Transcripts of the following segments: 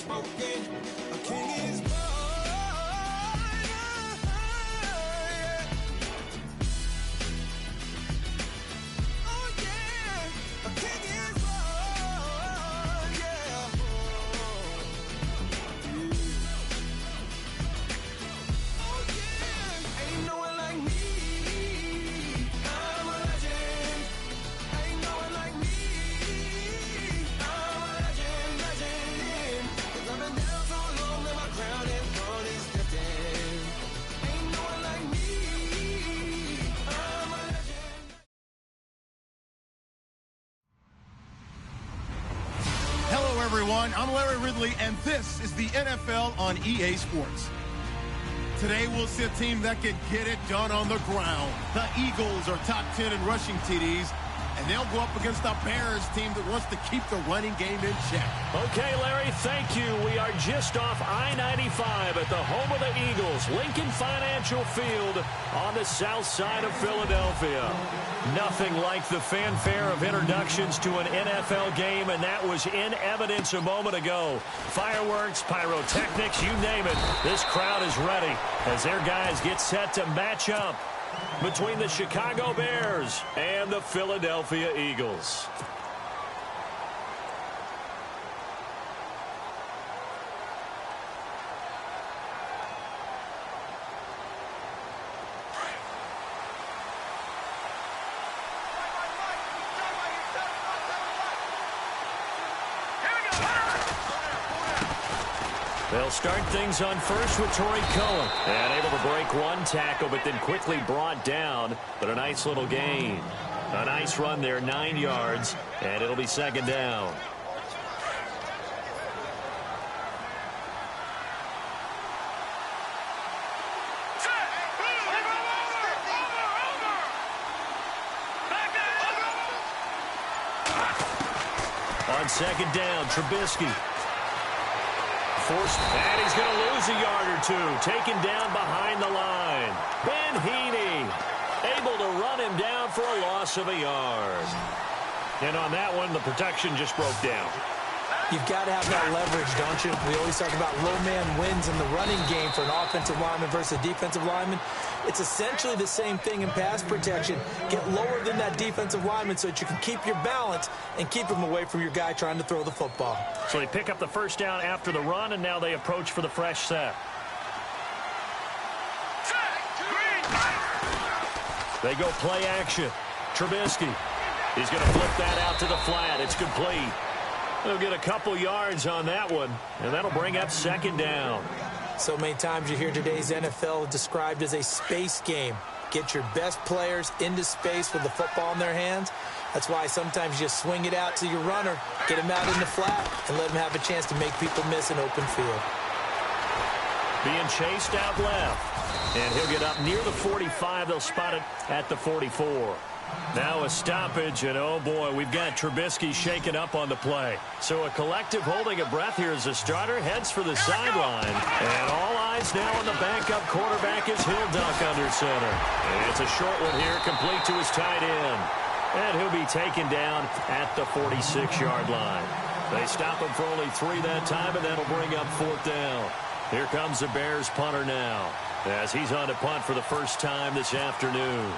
smoking. A king is born. Oh yeah, a king is born. Yeah. Oh yeah, ain't no one like me. I'm a legend. Ain't no one like me. I'm a legend, legend. 'Cause I've been down so long that my crown and throne is lifted. Ain't no one like me. I'm a legend. Hello, everyone. I'm Larry Ridley, and this is the NFL on EA Sports. Today, we'll see a team that can get it done on the ground. The Eagles are top 10 in rushing TDs, and they'll go up against the Bears team that wants to keep the running game in check. Okay, Larry, thank you. We are just off I-95 at the home of the Eagles, Lincoln Financial Field on the south side of Philadelphia. Nothing like the fanfare of introductions to an NFL game, and that was in evidence a moment ago. Fireworks, pyrotechnics, you name it. This crowd is ready as their guys get set to match up between the Chicago Bears and the Philadelphia Eagles. They'll start things on first with Torrey Cohen. And able to break one tackle, but then quickly brought down. But a nice little gain. A nice run there, 9 yards. And it'll be second down. On second down, Trubisky. And he's going to lose a yard or two. Taken down behind the line. Ben Heaney able to run him down for a loss of a yard. And on that one, the protection just broke down. You've got to have that leverage, don't you? We always talk about low man wins in the running game for an offensive lineman versus a defensive lineman. It's essentially the same thing in pass protection. Get lower than that defensive lineman so that you can keep your balance and keep him away from your guy trying to throw the football. So they pick up the first down after the run, and now they approach for the fresh set. They go play action. Trubisky. He's going to flip that out to the flat. It's complete. They'll get a couple yards on that one, and that'll bring up second down. So many times you hear today's NFL described as a space game. Get your best players into space with the football in their hands. That's why sometimes you swing it out to your runner, get him out in the flat, and let him have a chance to make people miss an open field. Being chased out left, and he'll get up near the 45. They'll spot it at the 44. Now a stoppage, and oh boy, we've got Trubisky shaken up on the play. So a collective holding of breath here as the starter heads for the sideline. And all eyes now on the backup quarterback as he'll duck under center. And it's a short one here, complete to his tight end. And he'll be taken down at the 46-yard line. They stop him for only 3 that time, and that'll bring up fourth down. Here comes the Bears punter now, as he's on to punt for the first time this afternoon.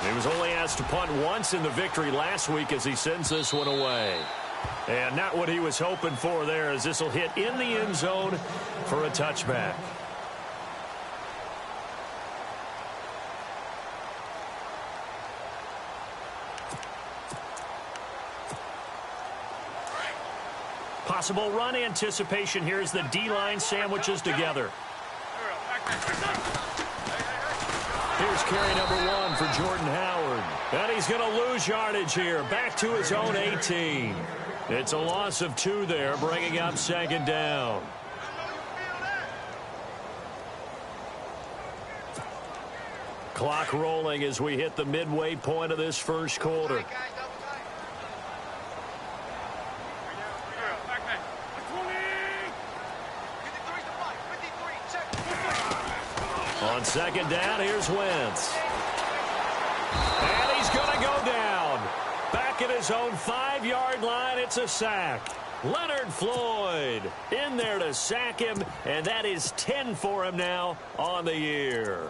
He was only asked to punt once in the victory last week as he sends this one away. And not what he was hoping for there, as this will hit in the end zone for a touchback. Possible run anticipation here as the D-line sandwiches together. Here's carry number 1 for Jordan Howard. And he's going to lose yardage here. Back to his own 18. It's a loss of 2 there, bringing up second down. Clock rolling as we hit the midway point of this first quarter. On second down, here's Wentz. And he's going to go down. Back at his his own 5-yard line. It's a sack. Leonard Floyd in there to sack him, and that is 10 for him now on the year.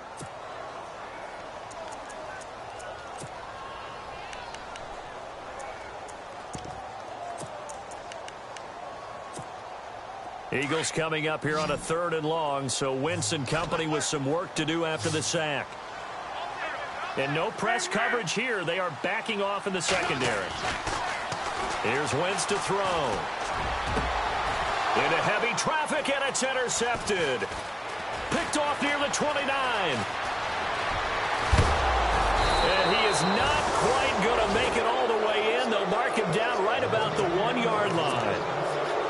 Eagles coming up here on a 3rd and long, so Wentz and company with some work to do after the sack. And no press coverage here. They are backing off in the secondary. Here's Wentz to throw. Into heavy traffic, and it's intercepted. Picked off near the 29. And he is not quite going to make it all the way in. They'll mark him down right about the 1-yard line.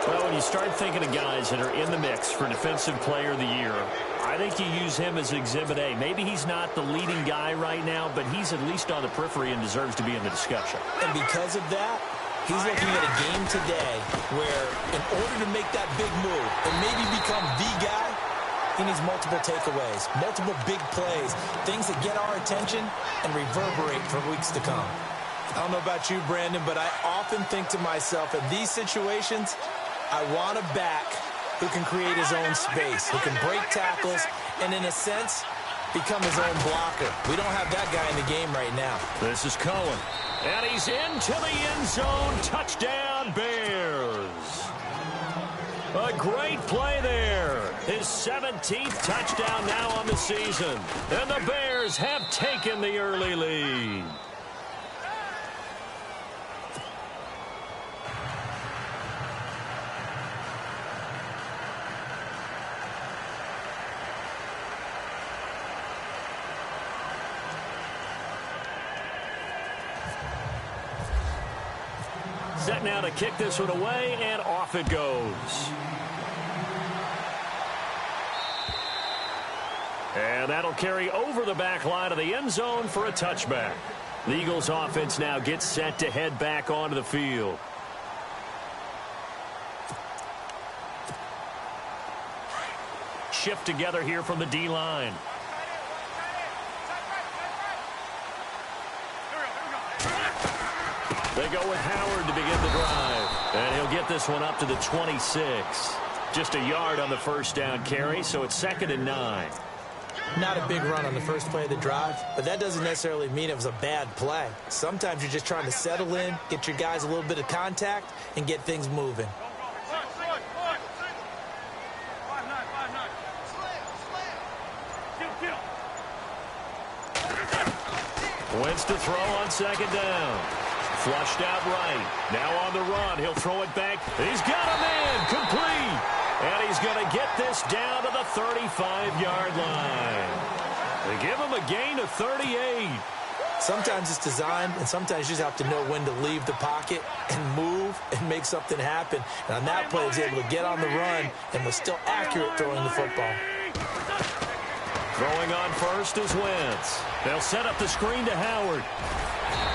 Well, when you start thinking of guys that are in the mix for Defensive Player of the Year, I think you use him as Exhibit A. Maybe he's not the leading guy right now, but he's at least on the periphery and deserves to be in the discussion. And because of that, he's looking at a game today where in order to make that big move and maybe become the guy, he needs multiple takeaways, multiple big plays, things that get our attention and reverberate for weeks to come. I don't know about you, Brandon, but I often think to myself, in these situations, I want a back who can create his own space, who can break tackles, and in a sense, become his own blocker. We don't have that guy in the game right now. This is Cohen. And he's into the end zone. Touchdown, Bears. A great play there. His 17th touchdown now on the season. And the Bears have taken the early lead. Set now to kick this one away, and off it goes. And that'll carry over the back line of the end zone for a touchback. The Eagles offense now gets set to head back onto the field. Shift together here from the D-line. They go with Howard to begin the drive. And he'll get this one up to the 26. Just a yard on the first down carry, so it's 2nd and 9. Not a big run on the first play of the drive, but that doesn't necessarily mean it was a bad play. Sometimes you're just trying to settle in, get your guys a little bit of contact, and get things moving. Wentz to throw on 2nd down. Flushed out right. Now on the run. He'll throw it back. He's got a man. Complete. And he's going to get this down to the 35-yard line. They give him a gain of 38. Sometimes it's designed, and sometimes you just have to know when to leave the pocket and move and make something happen. And on that play, he was able to get on the run and was still accurate throwing the football. Throwing on first is Wentz. They'll set up the screen to Howard.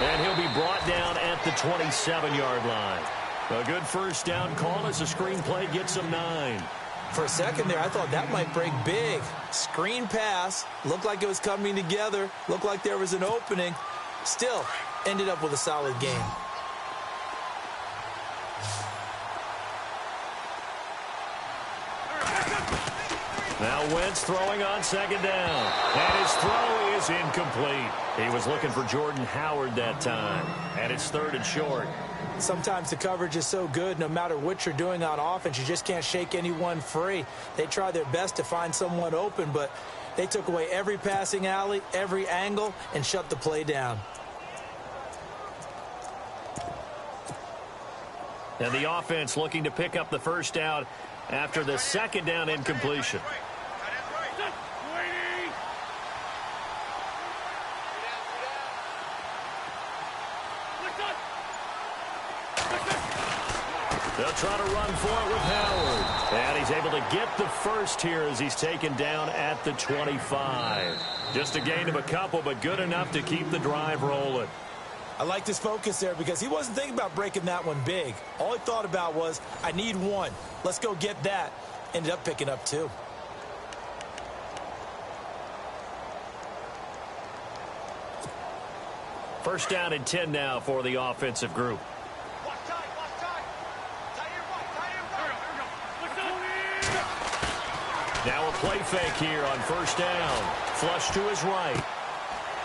And he'll be brought down at the 27-yard line. A good first down call as the screen play gets him 9. For a second there, I thought that might break big. Screen pass. Looked like it was coming together. Looked like there was an opening. Still, ended up with a solid game. Now Wentz throwing on 2nd down. And his throw is incomplete. He was looking for Jordan Howard that time. And it's 3rd and short. Sometimes the coverage is so good, no matter what you're doing on offense, you just can't shake anyone free. They try their best to find someone open, but they took away every passing alley, every angle, and shut the play down. And the offense looking to pick up the first down after the 2nd down incompletion. They'll try to run for it with Howard. And he's able to get the first here as he's taken down at the 25. Just a gain of a couple, but good enough to keep the drive rolling. I liked his focus there because he wasn't thinking about breaking that one big. All he thought about was, I need one. Let's go get that. Ended up picking up 2. First down and 10 now for the offensive group. Now a play fake here on first down. Flush to his right.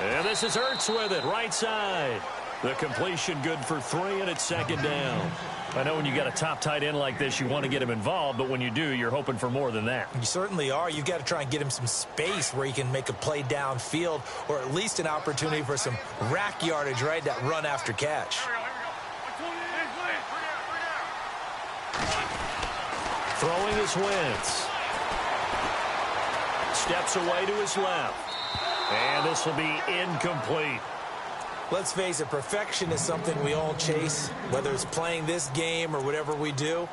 And this is Ertz with it, right side. The completion good for 3, and it's second down. I know when you got a top tight end like this, you want to get him involved, but when you do, you're hoping for more than that. You certainly are. You've got to try and get him some space where he can make a play downfield, or at least an opportunity for some rack yardage, right? That run after catch. Throwing is Wentz. Steps away to his left. And this will be incomplete. Let's face it, perfection is something we all chase, whether it's playing this game or whatever we do.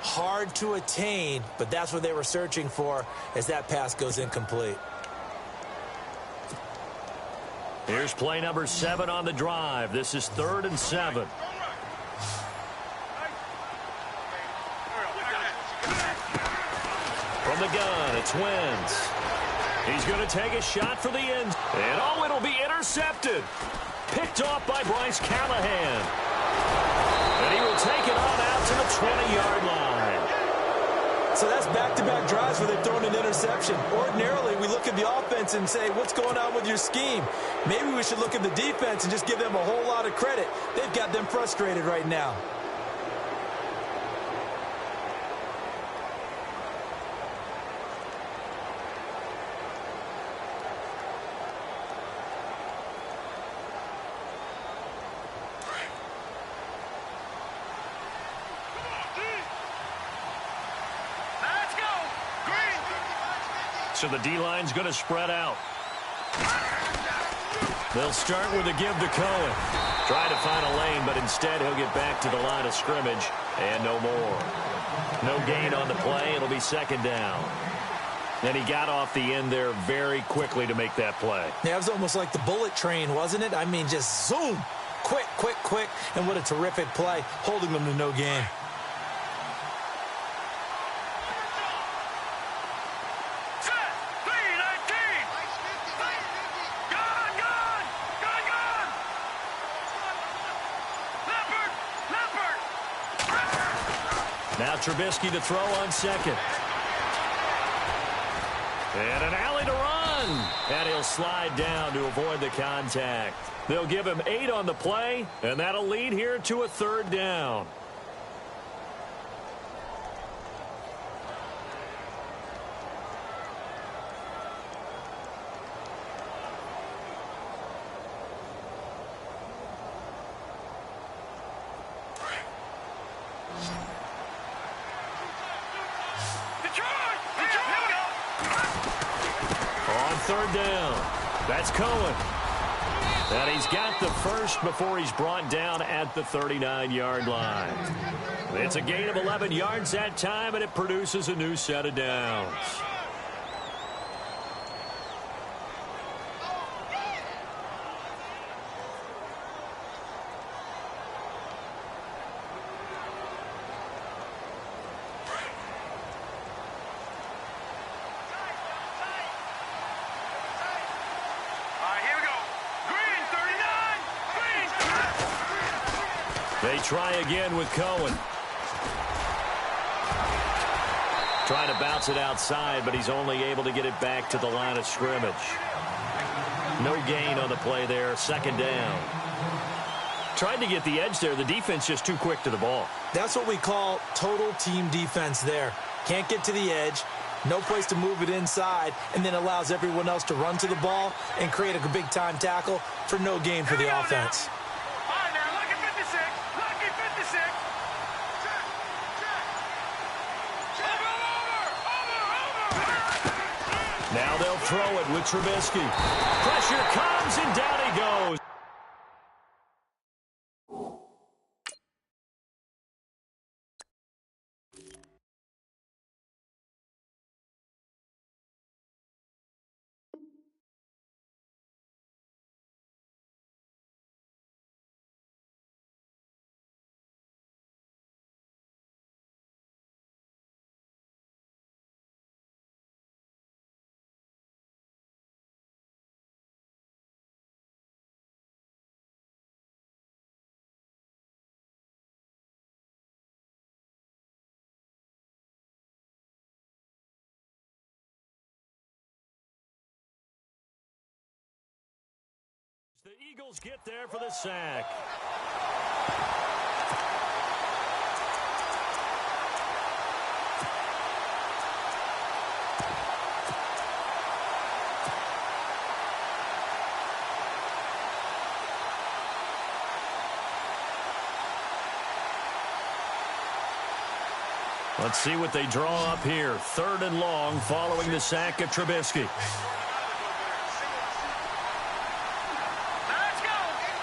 Hard to attain, but that's what they were searching for as that pass goes incomplete. Here's play number 7 on the drive. This is 3rd and 7. From the gun, it's Wentz. He's going to take a shot for the end. And oh, it'll be intercepted. Picked off by Bryce Callahan. And he will take it on out to the 20-yard line. So that's back-to-back drives where they've thrown an interception. Ordinarily, we look at the offense and say, what's going on with your scheme? Maybe we should look at the defense and just give them a whole lot of credit. They've got them frustrated right now. So the D-line's going to spread out. They'll start with a give to Cohen. Try to find a lane, but instead he'll get back to the line of scrimmage and no more. No gain on the play. It'll be second down. And he got off the end there very quickly to make that play. Yeah, it was almost like the bullet train, wasn't it? I mean, just zoom. Quick, quick, quick. And what a terrific play, holding them to no gain. Now Trubisky to throw on second. And an alley to run. And he'll slide down to avoid the contact. They'll give him 8 on the play, and that'll lead here to a 3rd down. On 3rd down, that's Cohen. And he's got the first before he's brought down at the 39-yard line. It's a gain of 11 yards that time, and it produces a new set of downs. They try again with Cohen. Trying to bounce it outside, but he's only able to get it back to the line of scrimmage. No gain on the play there. 2nd down. Tried to get the edge there. The defense just too quick to the ball. That's what we call total team defense there. Can't get to the edge. No place to move it inside, and then allows everyone else to run to the ball and create a big-time tackle for no gain for the offense. Now they'll throw it with Trubisky. Pressure comes, and down he goes. The Eagles get there for the sack. Let's see what they draw up here. 3rd and long following the sack of Trubisky.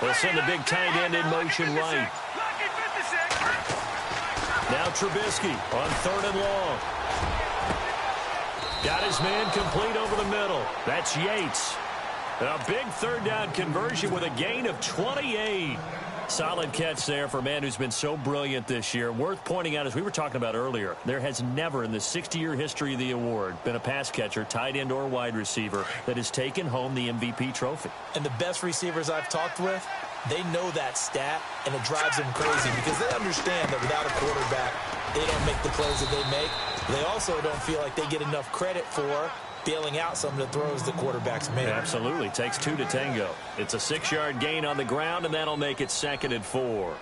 They'll send the big tight end in motion right. Now Trubisky on 3rd and long. Got his man complete over the middle. That's Yates. A big 3rd down conversion with a gain of 28. Solid catch there for a man who's been so brilliant this year. Worth pointing out, as we were talking about earlier, there has never in the 60-year history of the award been a pass catcher, tight end or wide receiver, that has taken home the MVP trophy. And the best receivers I've talked with, they know that stat, and it drives them crazy because they understand that without a quarterback, they don't make the plays that they make. They also don't feel like they get enough credit for bailing out some of the throws the quarterback's made. Absolutely. Takes 2 to tango. It's a 6-yard gain on the ground, and that'll make it 2nd and 4.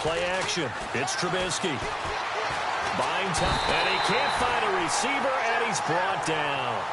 Play action. It's Trubisky. Buying time, and he can't find a receiver, and he's brought down.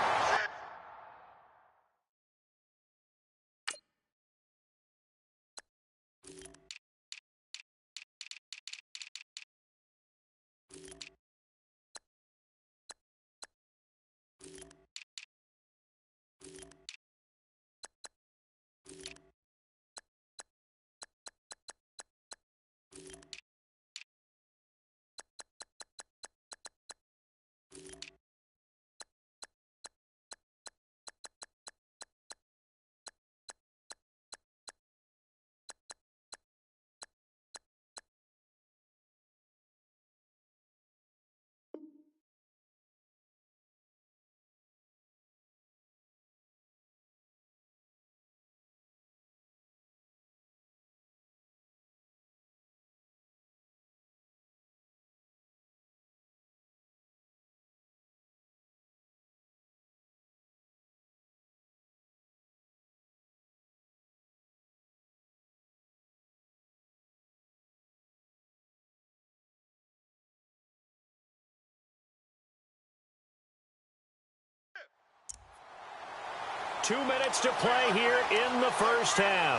Two minutes to play here in the first half.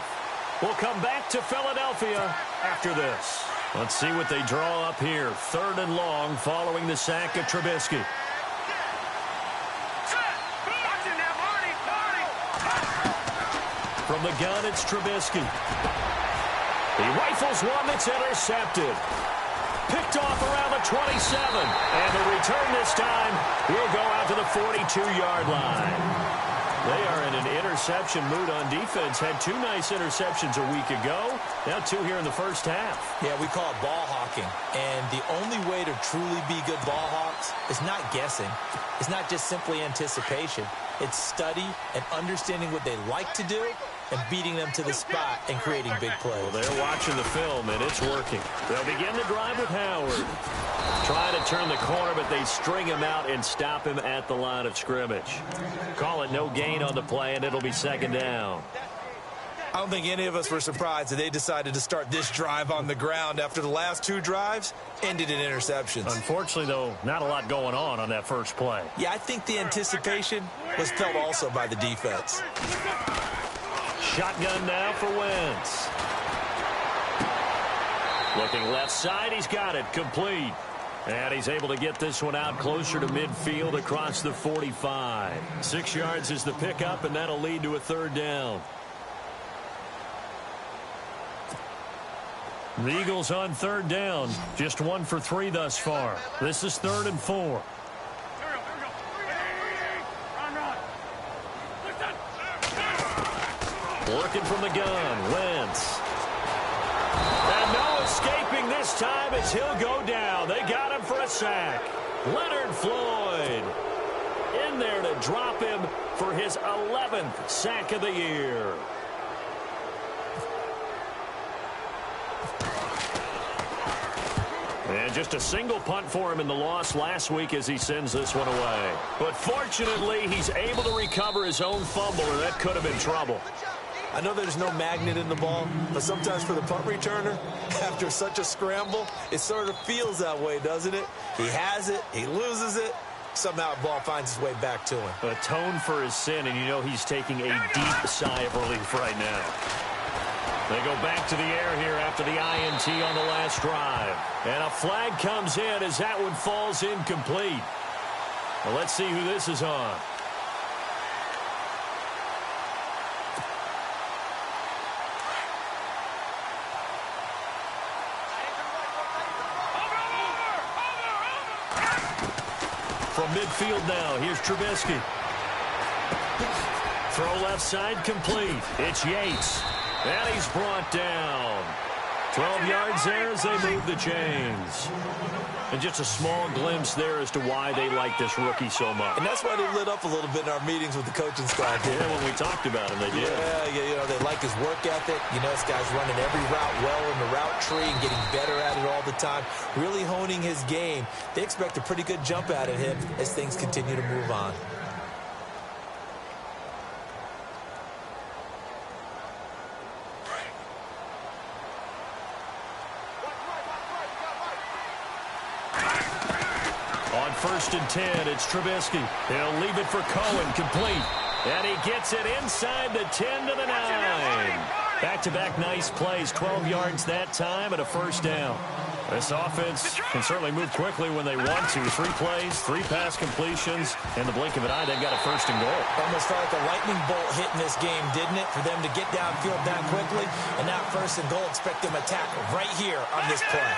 We'll come back to Philadelphia after this. Let's see what they draw up here. 3rd and long following the sack of Trubisky. From the gun, it's Trubisky. He rifles one that's intercepted. Picked off around the 27. And the return this time will go out to the 42-yard line. They are in an interception mood on defense. Had 2 nice interceptions a week ago. Now 2 here in the first half. Yeah, we call it ball hawking. And the only way to truly be good ball hawks is not guessing. It's not just simply anticipation. It's study and understanding what they like to do and beating them to the spot and creating big plays. Well, they're watching the film, and it's working. They'll begin the drive with Howard. Trying to turn the corner, but they string him out and stop him at the line of scrimmage. Call it no gain on the play, and it'll be 2nd down. I don't think any of us were surprised that they decided to start this drive on the ground after the last 2 drives ended in interceptions. Unfortunately, though, not a lot going on that first play. Yeah, I think the anticipation was felt also by the defense. Shotgun now for Wentz. Looking left side, he's got it, complete. And he's able to get this one out closer to midfield across the 45. 6 yards is the pickup, and that'll lead to a 3rd down. The Eagles on 3rd down. Just 1 for 3 thus far. This is 3rd and 4. Working from the gun, Wentz. And no escaping this time as he'll go down. They got him for a sack. Leonard Floyd in there to drop him for his 11th sack of the year. And just a single punt for him in the loss last week as he sends this one away. But fortunately, he's able to recover his own fumble, or that could have been trouble. I know there's no magnet in the ball, but sometimes for the punt returner, after such a scramble, it sort of feels that way, doesn't it? He has it, he loses it, somehow the ball finds its way back to him. Atone for his sin, and you know he's taking a deep sigh of relief right now. They go back to the air here after the INT on the last drive. And a flag comes in as that one falls incomplete. Well, let's see who this is on. From midfield now, here's Trubisky. Throw left side complete. It's Yates. And he's brought down. 12 yards there as they move the chains. And just a small glimpse there as to why they like this rookie so much. And that's why they lit up a little bit in our meetings with the coaching staff. Yeah, when we talked about him, they did. Yeah, you know, they like his work ethic. You know, this guy's running every route well in the route tree and getting better at it all the time, really honing his game. They expect a pretty good jump out of him as things continue to move on. First and 10, it's Trubisky. He'll leave it for Cohen, complete. And he gets it inside the 10 to the 9. Back-to-back nice plays, 12 yards that time and a first down. This offense can certainly move quickly when they want to. 3 plays, 3 pass completions. In the blink of an eye, they've got a first and goal. Almost felt like a lightning bolt hit in this game, didn't it? For them to get downfield that quickly. And now first and goal, expect them to attack right here on this play.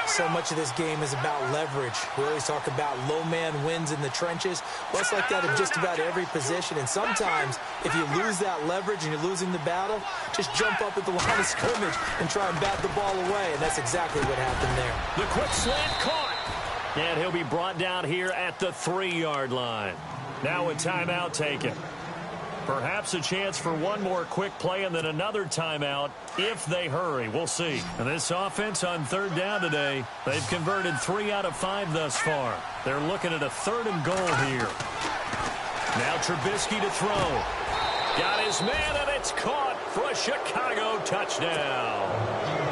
So much of this game is about leverage. We always talk about low man wins in the trenches. Well, it's like that in just about every position. And sometimes, if you lose that leverage and you're losing the battle, just jump up at the line of scrimmage and try and bat the ball away. And that's exactly what happened there. The quick slant caught. And he'll be brought down here at the 3-yard line. Now a timeout taken. Perhaps a chance for one more quick play and then another timeout if they hurry. We'll see. And this offense on third down today, they've converted 3 out of 5 thus far. They're looking at a 3rd and goal here. Now Trubisky to throw. Got his man, and it's caught for a Chicago touchdown.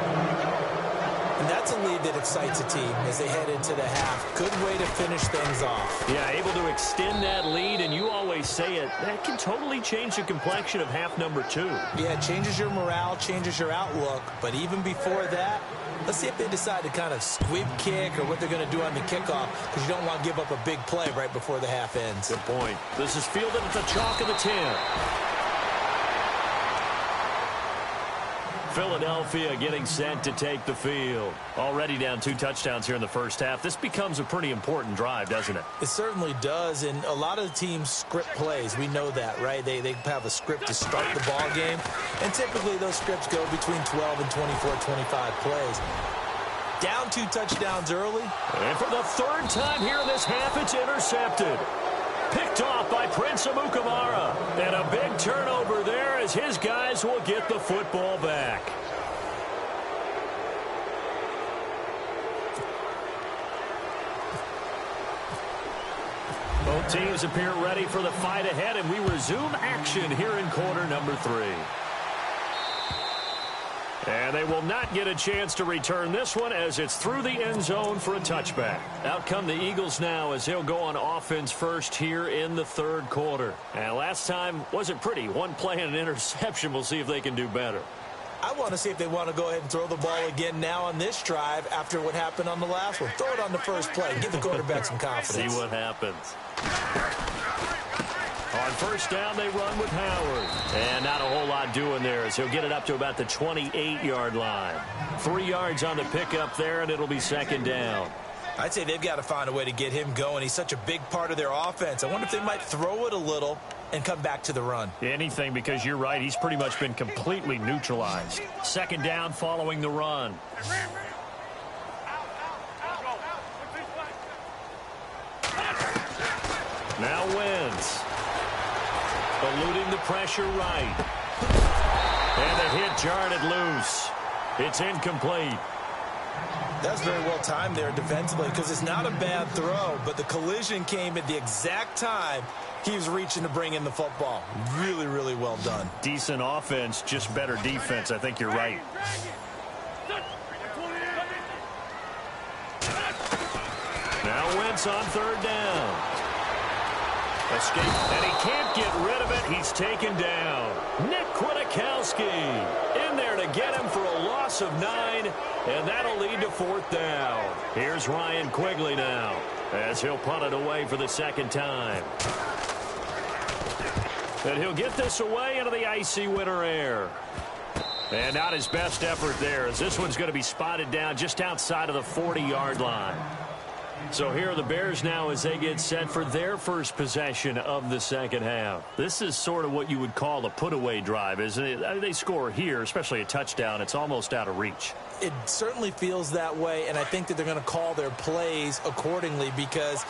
And that's a lead that excites a team as they head into the half. Good way to finish things off. Yeah, able to extend that lead, and you always say it, that can totally change the complexion of half number 2. Yeah, it changes your morale, changes your outlook. But even before that, let's see if they decide to kind of squib kick or what they're going to do on the kickoff, because you don't want to give up a big play right before the half ends. Good point. This is fielded at the chalk of the 10. Philadelphia getting set to take the field. Already down 2 touchdowns here in the first half. This becomes a pretty important drive, doesn't it? It certainly does, and a lot of the teams script plays. We know that, right? They have a script to start the ball game, and typically those scripts go between 12 and 24, 25 plays. Down 2 touchdowns early. And for the 3rd time here in this half, it's intercepted. Picked off by Prince Amukamara. And a big turnover there as his guys will get the football back. Both teams appear ready for the fight ahead, and we resume action here in quarter number 3. And they will not get a chance to return this one as it's through the end zone for a touchback. Out come the Eagles now as they'll go on offense first here in the 3rd quarter. And last time wasn't pretty. 1 play and an interception. We'll see if they can do better. I want to see if they want to go ahead and throw the ball again now on this drive after what happened on the last one. Throw it on the first play. Give the quarterback some confidence. See what happens. On first down, they run with Howard. And not a whole lot doing there as he'll get it up to about the 28-yard line. 3 yards on the pickup there, and it'll be 2nd down. I'd say they've got to find a way to get him going. He's such a big part of their offense. I wonder if they might throw it a little and come back to the run. Anything, because you're right. He's pretty much been completely neutralized. 2nd down following the run. Now Wentz. Eluding the pressure right. And the hit jarred it loose. It's incomplete. That's very well timed there defensively because it's not a bad throw, but the collision came at the exact time he was reaching to bring in the football. Really, really well done. Decent offense, just better defense. I think you're right. Now Wentz on third down. Escape, and he can't get rid of it. He's taken down. Nick Kwiatkowski in there to get him for a loss of 9, and that'll lead to fourth down. Here's Ryan Quigley now as he'll punt it away for the second time. And he'll get this away into the icy winter air. And not his best effort there, as this one's going to be spotted down just outside of the 40-yard line. So here are the Bears now as they get set for their first possession of the second half. This is sort of what you would call a put-away drive, isn't it? I mean, they score here, especially a touchdown. It's almost out of reach. It certainly feels that way, and I think that they're going to call their plays accordingly because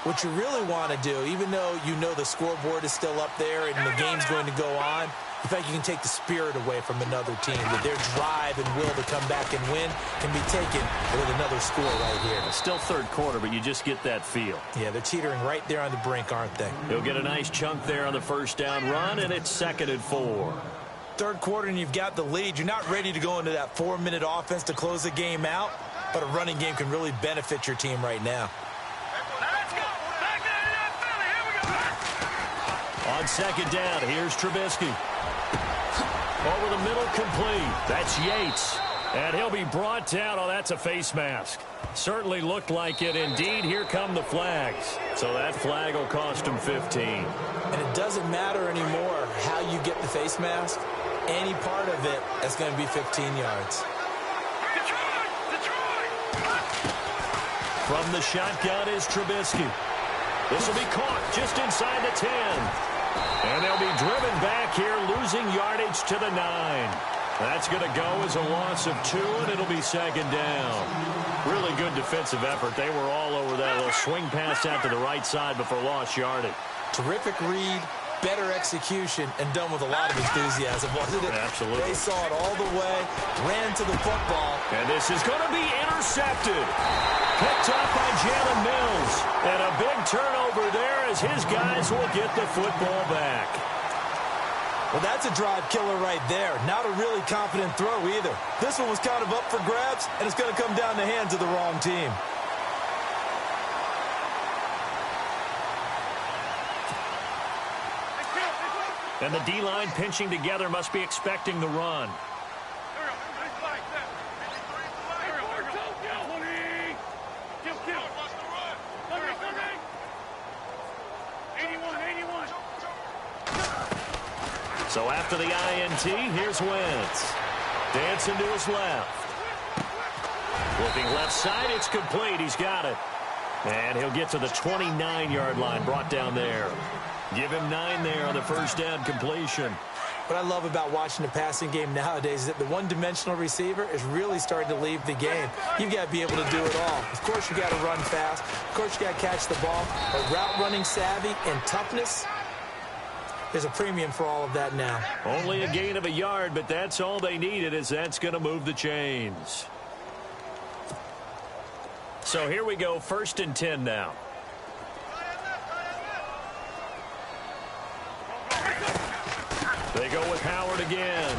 what you really want to do, even though you know the scoreboard is still up there and the game's going to go on, in fact, you can take the spirit away from another team. That their drive and will to come back and win can be taken with another score right here. It's still third quarter, but you just get that feel. Yeah, they're teetering right there on the brink, aren't they? He'll get a nice chunk there on the first down run, and it's 2nd and 4. Third quarter, and you've got the lead. You're not ready to go into that 4-minute offense to close the game out, but a running game can really benefit your team right now. On second down, here's Trubisky. Over the middle, complete. That's Yates. And he'll be brought down. Oh, that's a face mask. Certainly looked like it. Indeed, here come the flags. So that flag will cost him 15. And it doesn't matter anymore how you get the face mask. Any part of it, that's going to be 15 yards. From the shotgun is Trubisky. This will be caught just inside the 10. And they'll be driven back here, losing yardage to the 9. That's going to go as a loss of 2, and it'll be second down. Really good defensive effort. They were all over that little swing pass out to the right side before lost yardage. Terrific read, better execution, and done with a lot of enthusiasm, wasn't it? Absolutely. They saw it all the way, ran to the football. And this is going to be intercepted. Picked up by Jalen Mills. And a big turnover there as his guys will get the football back. Well, that's a drive killer right there. Not a really confident throw either. This one was kind of up for grabs, and it's going to come down the hands of the wrong team. And the D-line pinching together must be expecting the run. So after the INT, here's Wentz. Dancing to his left. Looking left side, it's complete. He's got it. And he'll get to the 29-yard line, brought down there. Give him 9 there on the first down completion. What I love about watching the passing game nowadays is that the one-dimensional receiver is really starting to leave the game. You've got to be able to do it all. Of course, you got to run fast. Of course, you got to catch the ball. But route running savvy and toughness, there's a premium for all of that now. Only a gain of a yard, but that's all they needed, as that's going to move the chains. So here we go, 1st and 10 now. They go with Howard again.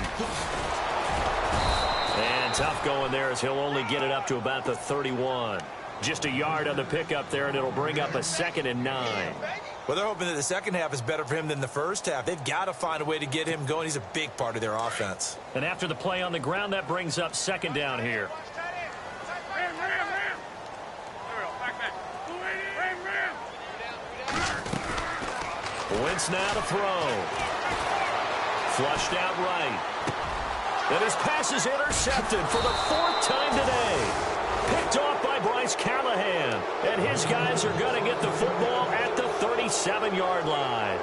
And tough going there as he'll only get it up to about the 31. Just a yard on the pickup there, and it'll bring up a 2nd and 9. Well, they're hoping that the second half is better for him than the first half. They've got to find a way to get him going. He's a big part of their offense. And after the play on the ground, that brings up 2nd down here. Wentz now to throw. Flushed out right. And his pass is intercepted for the 4th time today. Picked off by Bryce Callahan. And his guys are going to get the football at the 37-yard line.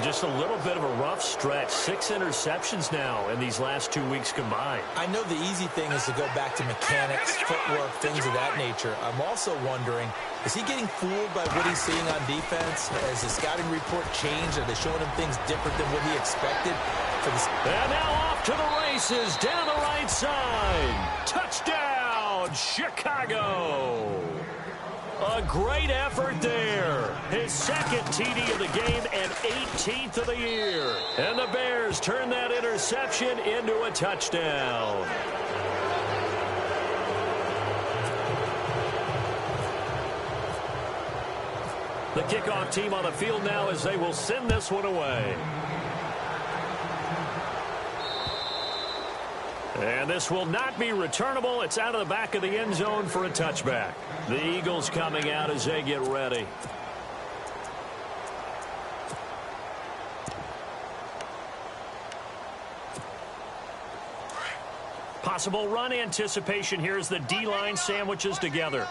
Just a little bit of a rough stretch. 6 interceptions now in these last 2 weeks combined. I know the easy thing is to go back to mechanics, footwork, things of that nature. I'm also wondering, is he getting fooled by what he's seeing on defense? Has the scouting report changed? Are they showing him things different than what he expected? And now off to the races down the right side. Touchdown! Chicago. A great effort there. His second TD of the game and 18th of the year. And the Bears turn that interception into a touchdown. The kickoff team on the field now as they will send this one away. And this will not be returnable. It's out of the back of the end zone for a touchback. The Eagles coming out as they get ready. Possible run anticipation here as the D-line sandwiches together.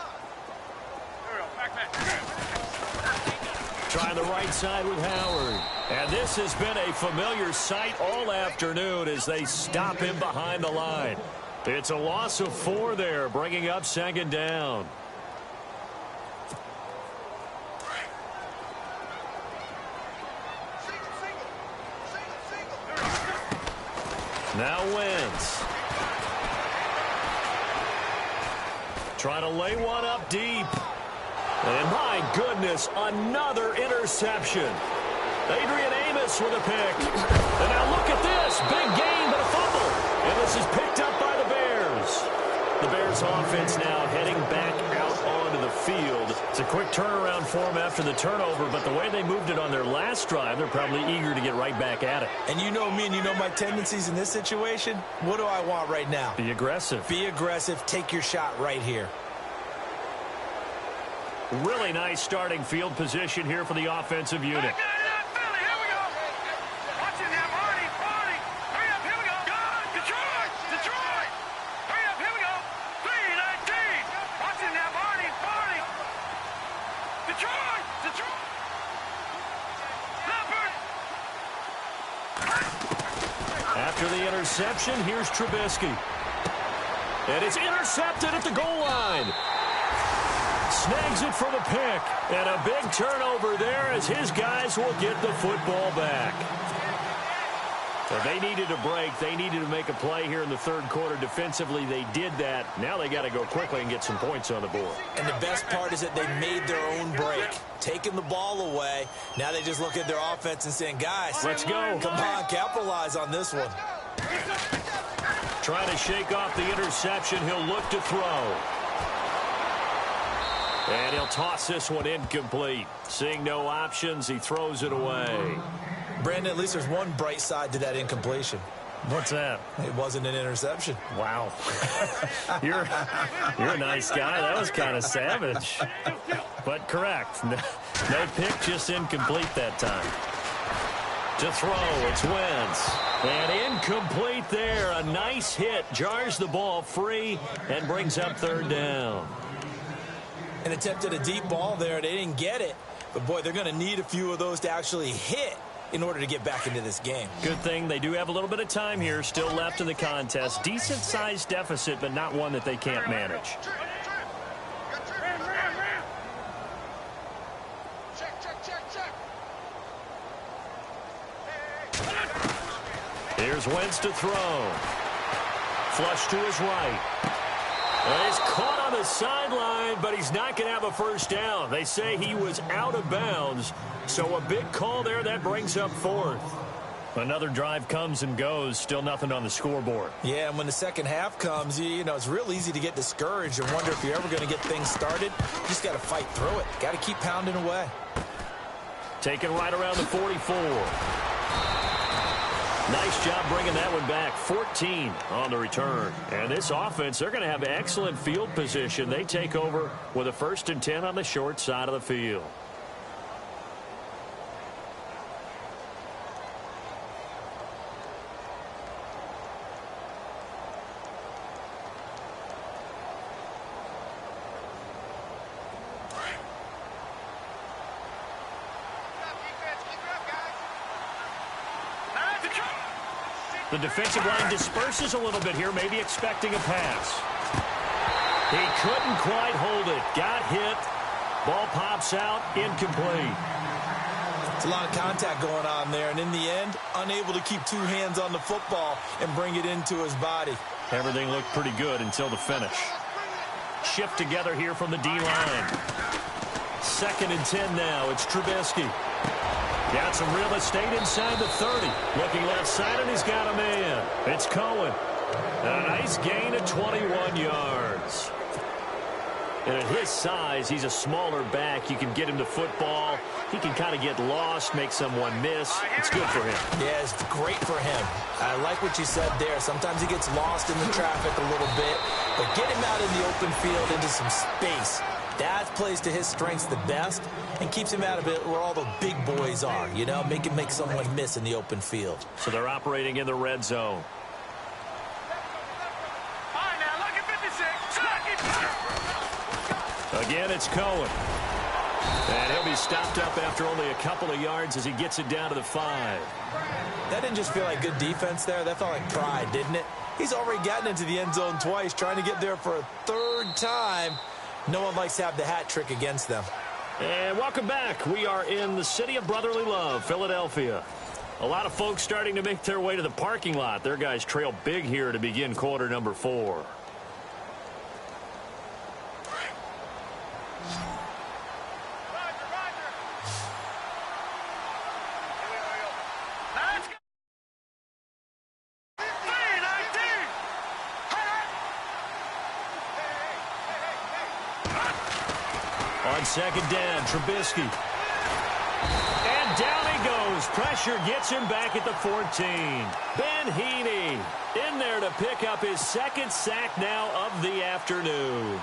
Trying the right side with Howard. And this has been a familiar sight all afternoon as they stop him behind the line. It's a loss of 4 there, bringing up second down. Now Wentz. Trying to lay one up deep. And my goodness, another interception. Adrian Amos with a pick. And now look at this. Big gain, but a fumble. And this is picked up by the Bears. The Bears offense now heading back out onto the field. It's a quick turnaround for them after the turnover, but the way they moved it on their last drive, they're probably eager to get right back at it. And you know me and you know my tendencies in this situation. What do I want right now? Be aggressive. Be aggressive. Take your shot right here. Really nice starting field position here for the offensive unit. After the interception, here's Trubisky. And it's intercepted at the goal line. Snags it for the pick. And a big turnover there as his guys will get the football back. So they needed a break. They needed to make a play here in the third quarter. Defensively, they did that. Now they got to go quickly and get some points on the board. And the best part is that they made their own break. Taking the ball away. Now they just look at their offense and saying, guys, let's go. Come on, capitalize on this one. Trying to shake off the interception. He'll look to throw. And he'll toss this one incomplete. Seeing no options, he throws it away. Brandon, at least there's one bright side to that incompletion. What's that? It wasn't an interception. Wow. You're a nice guy. That was kind of savage. But correct. No pick, just incomplete that time. To throw, it's Wentz. And incomplete there. A nice hit. Jars the ball free and brings up third down. An attempt at a deep ball there. They didn't get it. But, boy, they're going to need a few of those to actually hit in order to get back into this game. Good thing they do have a little bit of time here still left in the contest. Decent-sized deficit, but not one that they can't manage. Here's Wentz to throw. Flush to his right. And he's caught on the sideline, but he's not going to have a first down. They say he was out of bounds, so a big call there that brings up fourth. Another drive comes and goes, still nothing on the scoreboard. Yeah, and when the second half comes, you know, it's real easy to get discouraged and wonder if you're ever going to get things started. You just got to fight through it. Got to keep pounding away. Taken right around the 44. Nice job bringing that one back. 14 on the return. And this offense, they're going to have excellent field position. They take over with a 1st and 10 on the short side of the field. The defensive line disperses a little bit here, maybe expecting a pass. He couldn't quite hold it. Got hit. Ball pops out. Incomplete. It's a lot of contact going on there, and in the end, unable to keep two hands on the football and bring it into his body. Everything looked pretty good until the finish. shift together here from the D-line. 2nd and 10 now. It's Trubisky. Got some real estate inside the 30. Looking left side, and he's got a man. It's Cohen. A nice gain of 21 yards. And at his size, he's a smaller back. You can get him to football. He can kind of get lost, make someone miss. It's good for him. Yeah, it's great for him. I like what you said there. Sometimes he gets lost in the traffic a little bit, but get him out in the open field into some space. That plays to his strengths the best and keeps him out of it where all the big boys are, you know, make him make someone miss in the open field. So they're operating in the red zone. Again, it's Cohen. And he'll be stopped up after only a couple of yards as he gets it down to the 5. That didn't just feel like good defense there. That felt like pride, didn't it? He's already gotten into the end zone twice, trying to get there for a 3rd time. No one likes to have the hat trick against them. And welcome back. We are in the city of brotherly love, Philadelphia. A lot of folks starting to make their way to the parking lot. Their guys trail big here to begin quarter number 4. On 2nd down, Trubisky. And down he goes. Pressure gets him back at the 14. Ben Heaney in there to pick up his 2nd sack now of the afternoon.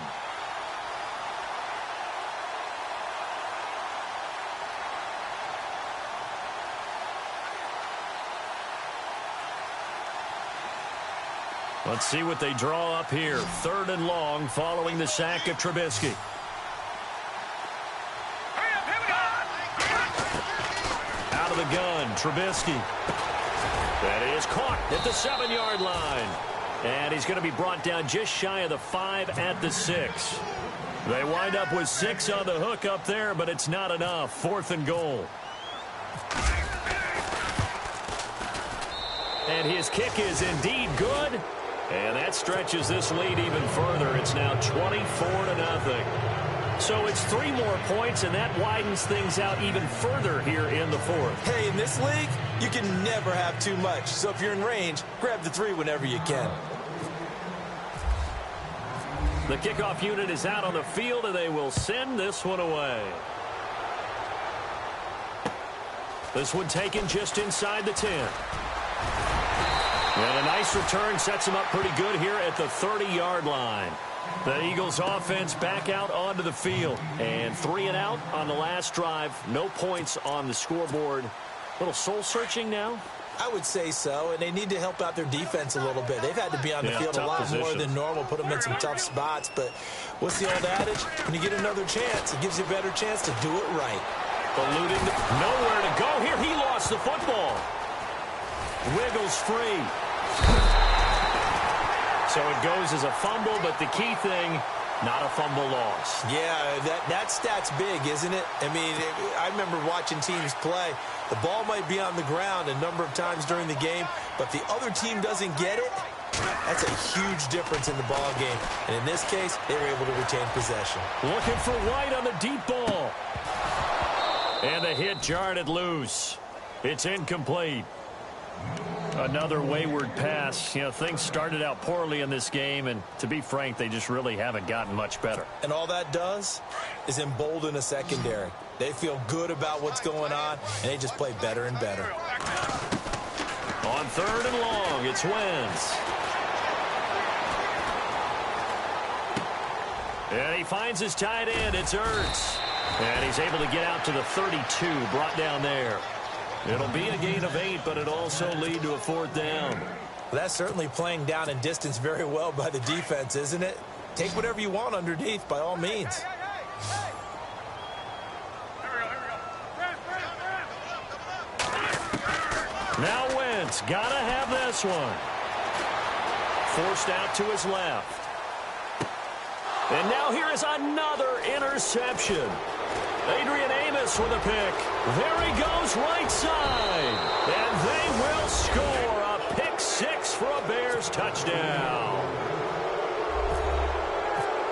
Let's see what they draw up here. 3rd and long following the sack of Trubisky. Out of the gun, Trubisky. That is caught at the 7-yard line. And he's going to be brought down just shy of the 5 at the 6. They wind up with 6 on the hook up there, but it's not enough. 4th and goal. And his kick is indeed good. And that stretches this lead even further. It's now 24-0. So it's 3 more points, and that widens things out even further here in the 4th. Hey, in this league, you can never have too much. So if you're in range, grab the 3 whenever you can. The kickoff unit is out on the field, and they will send this one away. This one taken just inside the 10. And a nice return sets him up pretty good here at the 30-yard line. The Eagles offense back out onto the field. And 3 and out on the last drive. No points on the scoreboard. A little soul-searching now? I would say so, and they need to help out their defense a little bit. They've had to be on the field a lot more than normal, put them in some tough spots. But what's the old adage? When you get another chance, it gives you a better chance to do it right. Eluding, nowhere to go here. He lost the football. Wiggles free. So it goes as a fumble, but the key thing, not a fumble loss. Yeah, that stat's big, isn't it? I mean, I remember watching teams play. The ball might be on the ground a number of times during the game, but the other team doesn't get it. That's a huge difference in the ball game. And in this case, they were able to retain possession. Looking for White on the deep ball. And the hit jarred it loose. It's incomplete. Another wayward pass. You know, things started out poorly in this game, and to be frank, they just really haven't gotten much better. And all that does is embolden a secondary. They feel good about what's going on, and they just play better and better. On 3rd and long, it's Wentz. And he finds his tight end. It's Ertz. And he's able to get out to the 32, brought down there. It'll be a gain of 8, but it'll also lead to a 4th down. That's certainly playing down in distance very well by the defense, isn't it? Take whatever you want underneath, by all means. Now Wentz, gotta have this one. Forced out to his left. And now here is another interception. Adrian Amos with a pick. There he goes, right side. And they will score a pick 6 for a Bears touchdown.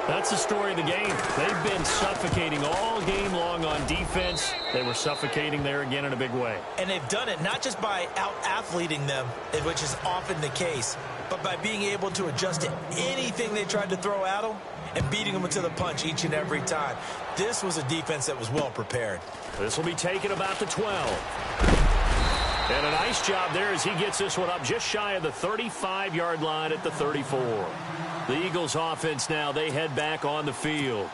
That's the story of the game. They've been suffocating all game long on defense. They were suffocating there again in a big way. And they've done it not just by out-athleting them, which is often the case, but by being able to adjust to anything they tried to throw at them and beating them to the punch each and every time. This was a defense that was well prepared. This will be taken about the 12. And a nice job there as he gets this one up just shy of the 35-yard line at the 34. The Eagles offense now, they head back on the field.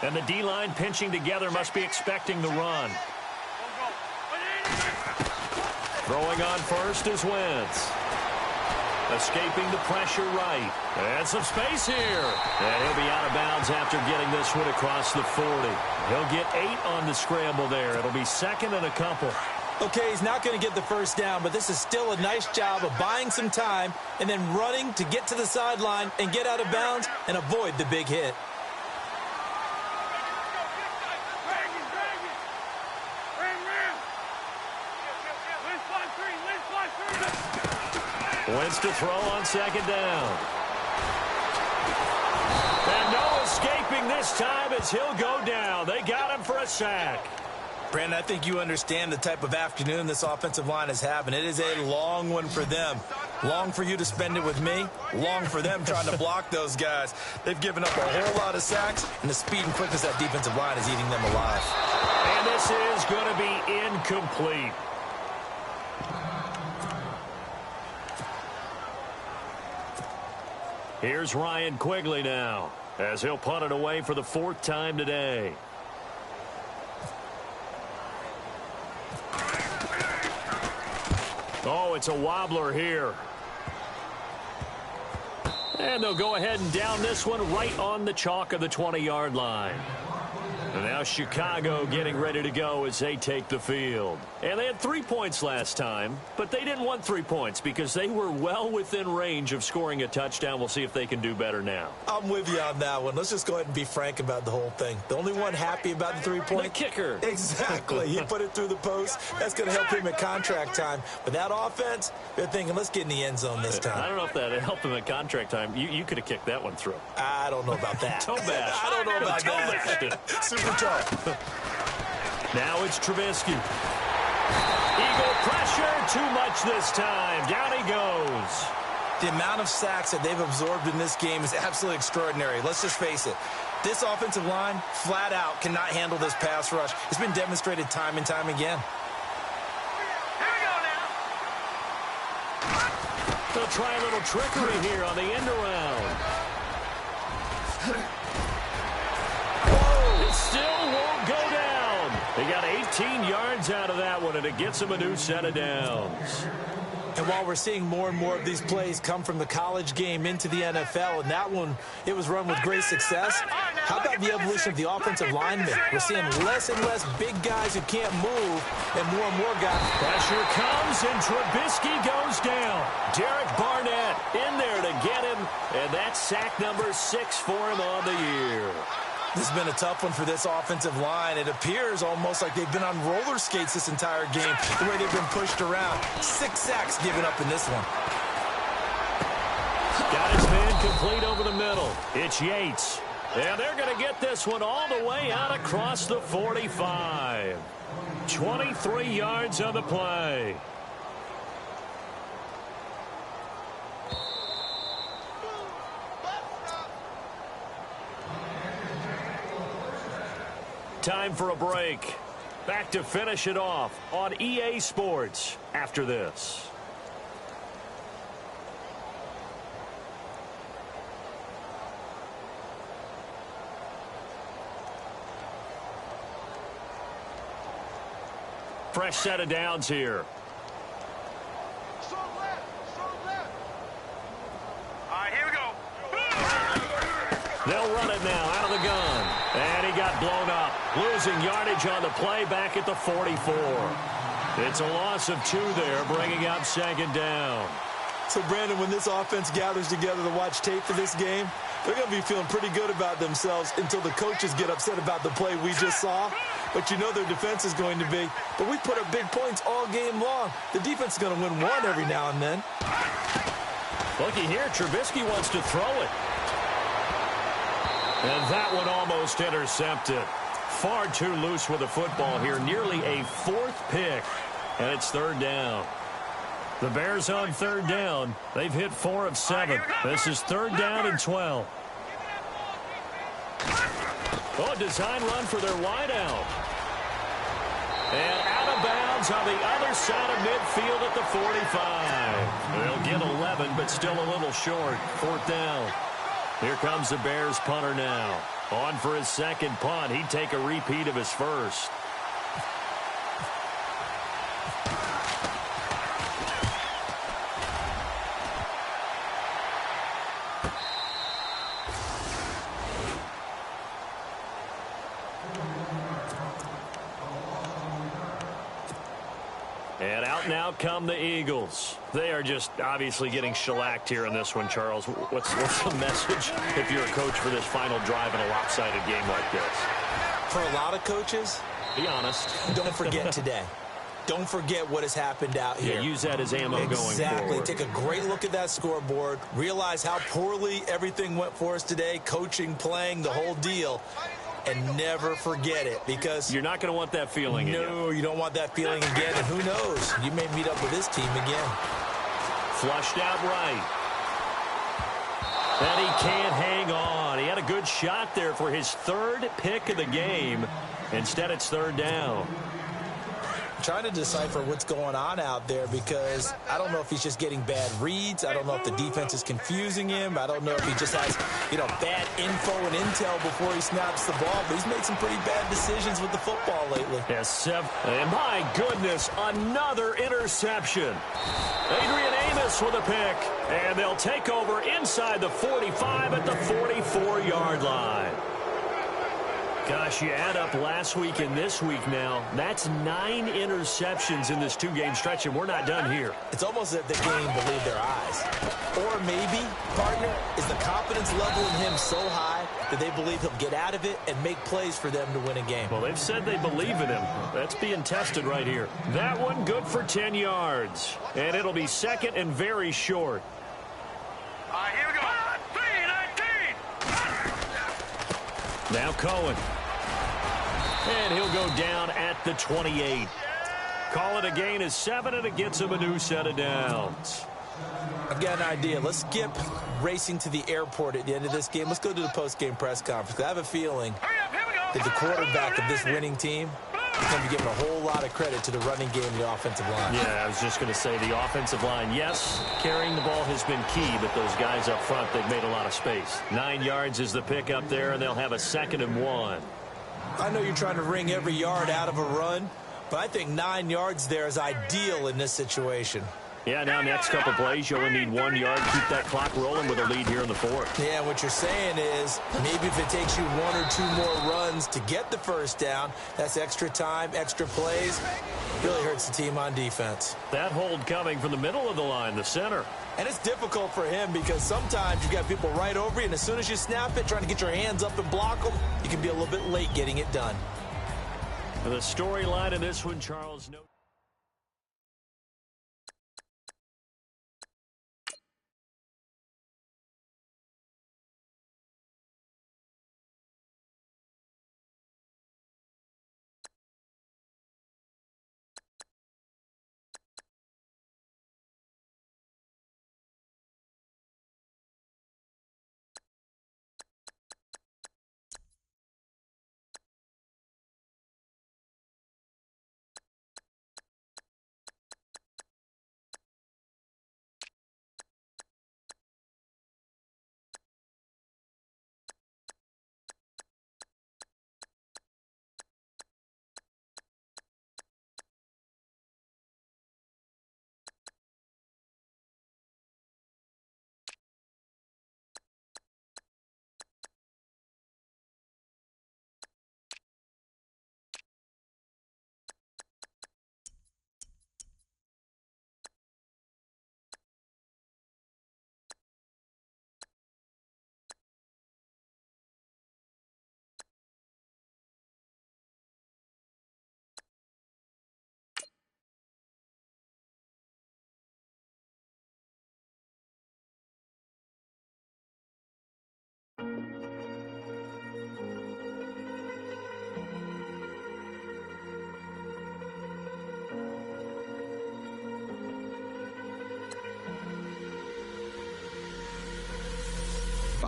And the D-line pinching together must be expecting the run. Throwing on first is Wentz. Escaping the pressure right. And some space here. And he'll be out of bounds after getting this one across the 40. He'll get 8 on the scramble there. It'll be second and a couple. Okay, he's not going to get the first down, but this is still a nice job of buying some time and then running to get to the sideline and get out of bounds and avoid the big hit. Wentz to throw on second down. And no escaping this time as he'll go down. They got him for a sack. Brandon, I think you understand the type of afternoon this offensive line is having. It is a long one for them. Long for you to spend it with me. Long for them trying to block those guys. They've given up a whole lot of sacks, and the speed and quickness of that defensive line is eating them alive. And this is going to be incomplete. Here's Ryan Quigley now as he'll punt it away for the 4th time today. Oh, it's a wobbler here. And they'll go ahead and down this one right on the chalk of the 20-yard line. And now Chicago getting ready to go as they take the field. And they had 3 points last time, but they didn't want 3 points because they were well within range of scoring a touchdown. We'll see if they can do better now. I'm with you on that one. Let's just go ahead and be frank about the whole thing. The only one happy about the 3-point? The kicker. Exactly. He put it through the post. That's going to help him at contract time. But that offense, they're thinking, let's get in the end zone this time. I don't know if that helped him at contract time. You could have kicked that one through. I don't know about that. Toe bash. I don't know about that. Super tough. Now it's Trubisky. Eagle pressure, too much this time. Down he goes. The amount of sacks that they've absorbed in this game is absolutely extraordinary. Let's just face it. This offensive line, flat out, cannot handle this pass rush. It's been demonstrated time and time again. Here we go now. They'll try a little trickery here on the end around. It still won't go down. They got 18 yards out of that one, and it gets them a new set of downs. And while we're seeing more and more of these plays come from the college game into the NFL, and that one, it was run with great success, how about the evolution of the offensive linemen? We're seeing less and less big guys who can't move, and more guys. Pressure comes, and Trubisky goes down. Derek Barnett in there to get him, and that's sack number 6 for him on the year. This has been a tough one for this offensive line. It appears almost like they've been on roller skates this entire game, the way they've been pushed around. 6 sacks given up in this one. Got his man complete over the middle. It's Yates. And they're going to get this one all the way out across the 45. 23 yards on the play. Time for a break. Back to finish it off on EA Sports after this. Fresh set of downs here. All right, here we go. They'll run it now out of the gun. And he got blown up. Losing yardage on the play back at the 44. It's a loss of 2 there, bringing up second down. So, Brandon, when this offense gathers together to watch tape for this game, they're going to be feeling pretty good about themselves until the coaches get upset about the play we just saw. But you know their defense is going to be. But we put up big points all game long. The defense is going to win one every now and then. Looky here, Trubisky wants to throw it. And that one almost intercepted. Far too loose with the football here. Nearly a 4th pick. And it's 3rd down. The Bears on 3rd down. They've hit 4 of 7. This is 3rd down and 12. Oh, design run for their wideout. And out of bounds on the other side of midfield at the 45. They'll get 11, but still a little short. 4th down. Here comes the Bears punter now. On for his 2nd punt. He'd take a repeat of his first. And out now come the Eagles. They are just obviously getting shellacked here in this one, Charles. What's the message if you're a coach for this final drive in a lopsided game like this? For a lot of coaches, be honest. Don't forget today. Don't forget what has happened out here. Yeah, use that as ammo going forward. Exactly. Take a great look at that scoreboard. Realize how poorly everything went for us today. Coaching, playing, the whole deal. And never forget it, because you're not going to want that feeling again. No, you don't want that feeling again. And who knows? You may meet up with this team again. Flushed out right. And he can't hang on. He had a good shot there for his 3rd pick of the game. Instead, it's 3rd down. Trying to decipher what's going on out there, because I don't know if he's just getting bad reads. I don't know if the defense is confusing him. I don't know if he just has, bad info and intel before he snaps the ball. But he's made some pretty bad decisions with the football lately. Yes, and my goodness, another interception. Adrian Amos with a pick, and they'll take over inside the 45 at the 44-yard line. Gosh, you add up last week and this week now, that's 9 interceptions in this 2-game stretch, and we're not done here. It's almost as if the game believed their eyes. Or maybe, partner, is the confidence level in him so high that they believe he'll get out of it and make plays for them to win a game. Well, they've said they believe in him. That's being tested right here. That one good for 10 yards. And it'll be 2nd and very short. Here we go. 3-19. Now Cohen. And he'll go down at the 28. Call it a gain of 7, and it gets him a new set of downs. I've got an idea. Let's skip racing to the airport at the end of this game. Let's go to the post-game press conference. I have a feeling that the quarterback of this winning team is going to be giving a whole lot of credit to the running game and the offensive line. Yeah, I was just going to say the offensive line, yes, carrying the ball has been key, but those guys up front, they've made a lot of space. 9 yards is the pick up there, and they'll have a 2nd and 1. I know you're trying to wring every yard out of a run, but I think 9 yards there is ideal in this situation. Yeah, now next couple plays, you only need 1 yard. Keep that clock rolling with a lead here in the 4th. Yeah, what you're saying is maybe if it takes you 1 or 2 more runs to get the 1st down, that's extra time, extra plays. Really hurts the team on defense. That hold coming from the middle of the line, the center. And it's difficult for him because sometimes you've got people right over you, and as soon as you snap it, trying to get your hands up and block them, you can be a little bit late getting it done. And the storyline in this one, Charles.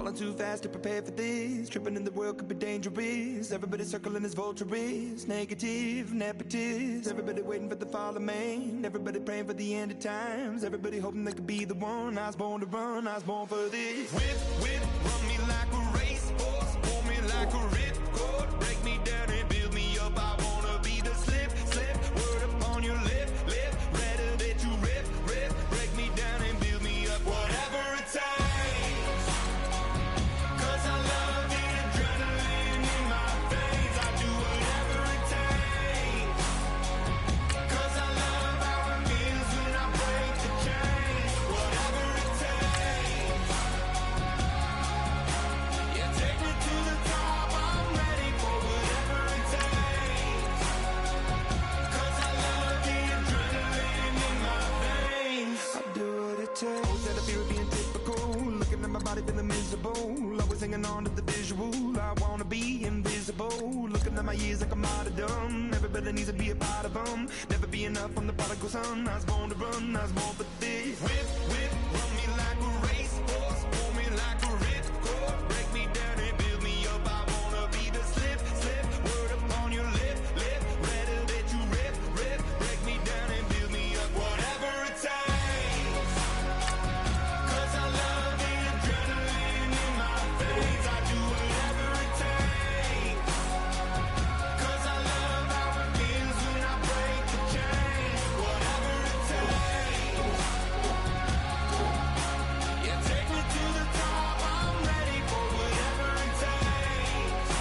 Falling too fast to prepare for this. Tripping in the world could be dangerous. Everybody circling as vultures. Negative, nepotist. Everybody waiting for the fall of man. Everybody praying for the end of times. Everybody hoping they could be the one. I was born to run, I was born for this. Whip, whip, run me like a racehorse. Pull me like a ripcord. Break me down and build me up. I wanna be the slip, slip. Word upon your lip, lip. Rather that you rip, rip. Break me down and build me up. Whatever it takes. 'Cause I love the adrenaline in my veins. I do whatever it takes. 'Cause I love how it feels when I break the chains. Whatever it takes. Yeah, take me to the top. I'm ready for whatever it takes. 'Cause I love the adrenaline in my veins. I do what it takes. Instead of fear of being typical, looking at my body feeling miserable. Always hanging on to the visual. I wanna be invisible. Looking at my years like a martyrdom. Everybody needs to be a part of them. Never be enough from the prodigal son. I was born to run, I was born for this. Whip, whip, run me like a racehorse. Pull me like a ripcord. Break me down and build me up. I wanna be the slip, slip. Word upon your lip, lip. Rather that you rip, rip. Break me down and build me up. Whatever it takes. 'Cause I love the adrenaline in my veins. I do whatever it takes. 'Cause I love how it feels when I break the chains. Whatever it takes. Yeah, take me to the top. I'm ready for whatever it takes.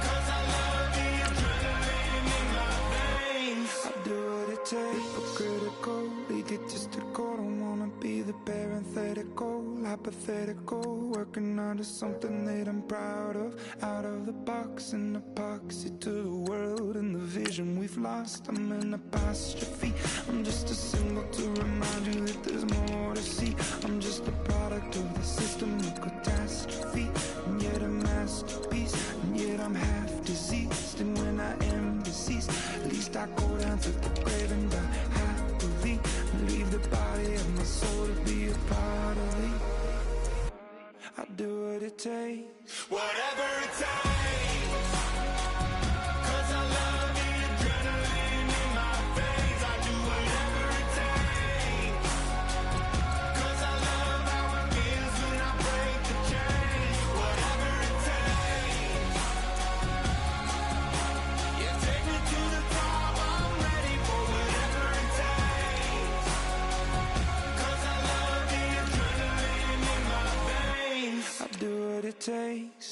'Cause I love the adrenaline in my veins. I do what it takes. Critical, egotistical. Don't wanna be the parenthetical, hypothetical. Working under something that I'm proud of. Out of the box, an epoxy to the world and the vision we've lost. I'm an apostrophe. I'm just a symbol to remind you that there's more to see. I'm just a product of the system of catastrophe, and yet a masterpiece, and yet I'm half diseased. And when I am deceased, at least I go down to the grave and die happily, and leave the body of my soul to be a part of me. I do what it takes. Whatever it takes. 'Cause I love the adrenaline in my veins. I do whatever it takes. 'Cause I love how it feels when I break the chains. Whatever it takes. Yeah, take me to the top. I'm ready for whatever it takes. 'Cause I love the adrenaline in my veins. I do what it takes.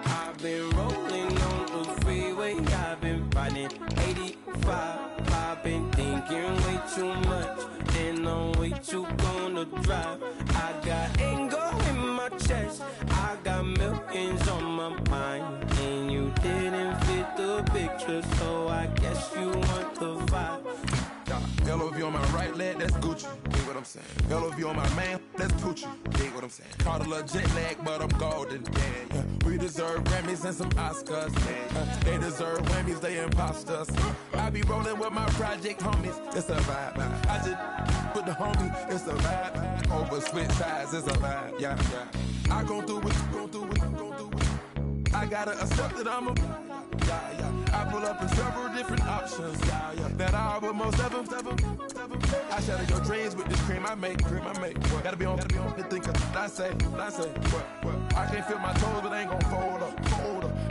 I've been rolling on the freeway, I've been riding 85. I've been thinking way too much, and I'm way too gonna drive. I got anger in my chest, I got millions on my mind, and you didn't fit the picture, so I guess you want the vibe. LOV on my right leg, that's Gucci. Dig what I'm saying? LOV on my man, that's Gucci. Dig what I'm saying? Caught a little jet lag, but I'm golden. Yeah. We deserve Grammys and some Oscars. They deserve Whammies, they imposters. I be rolling with my project homies, it's a vibe. I just with the homies, it's a vibe. Over split sides, it's a vibe. Yeah, yeah. I gon' do it, gon' do it, gon' do it. I gotta accept that I'm a. Yeah, yeah. I pull up in several different options. Yeah, yeah. That I will most ever. I shatter your dreams with this cream I make. What? Gotta be on the thinker. I say. What? I can't feel my toes, but I ain't gon' fold up.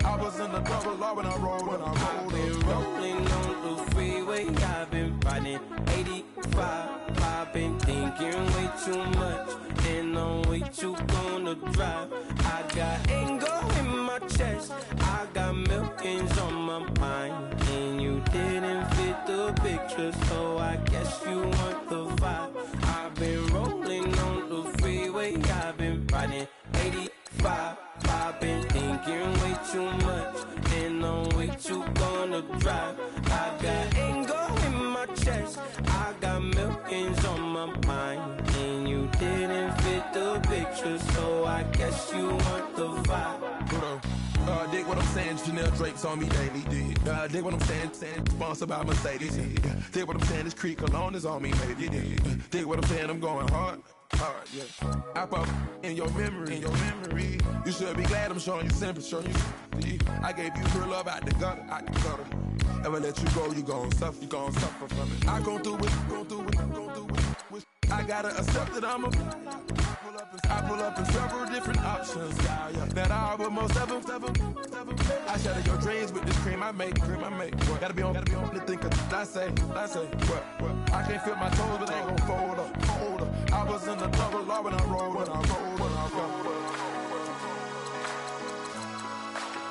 I was in the double law when I rolled. I've been rolling on the freeway, I've been riding 85. I've been thinking way too much, and I'm way too gonna drive. I got anger in my chest, I got millions on my mind, and you didn't fit the picture, so I guess you want the vibe. I've been rolling on the freeway, I've been riding 85. I've been thinking way too much, and I'm way too gonna drive. I got anger in my chest, I got millions on my mind, and you didn't fit the picture, so I guess you want the vibe. saying? Chanel drapes on me daily. Dig what I'm saying? Sponsored by Mercedes. Dig what I'm saying? This Creek cologne is on me, maybe. Dig what I'm saying? I'm going hard. Yeah. I pop in your memory. You should be glad I'm showing you sympathy. I gave you real love out the gutter. Ever let you go, you gon' suffer from it. I gon' do it. I gotta accept that I'm a. I pull up in several different options. That I but most of them. I shatter your dreams with this cream I make. What? Gotta be on the thinker. I say. What? I can't feel my toes, but they gon' fold up. I was in the double law when I rolled.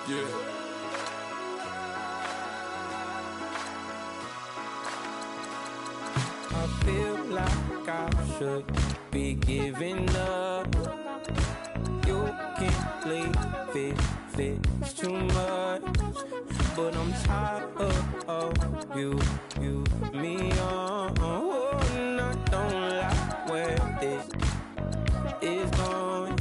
Yeah. I feel like I should be giving up. You can't leave it's too much. But I'm tired of you, me on. Oh, and I don't like where this is going.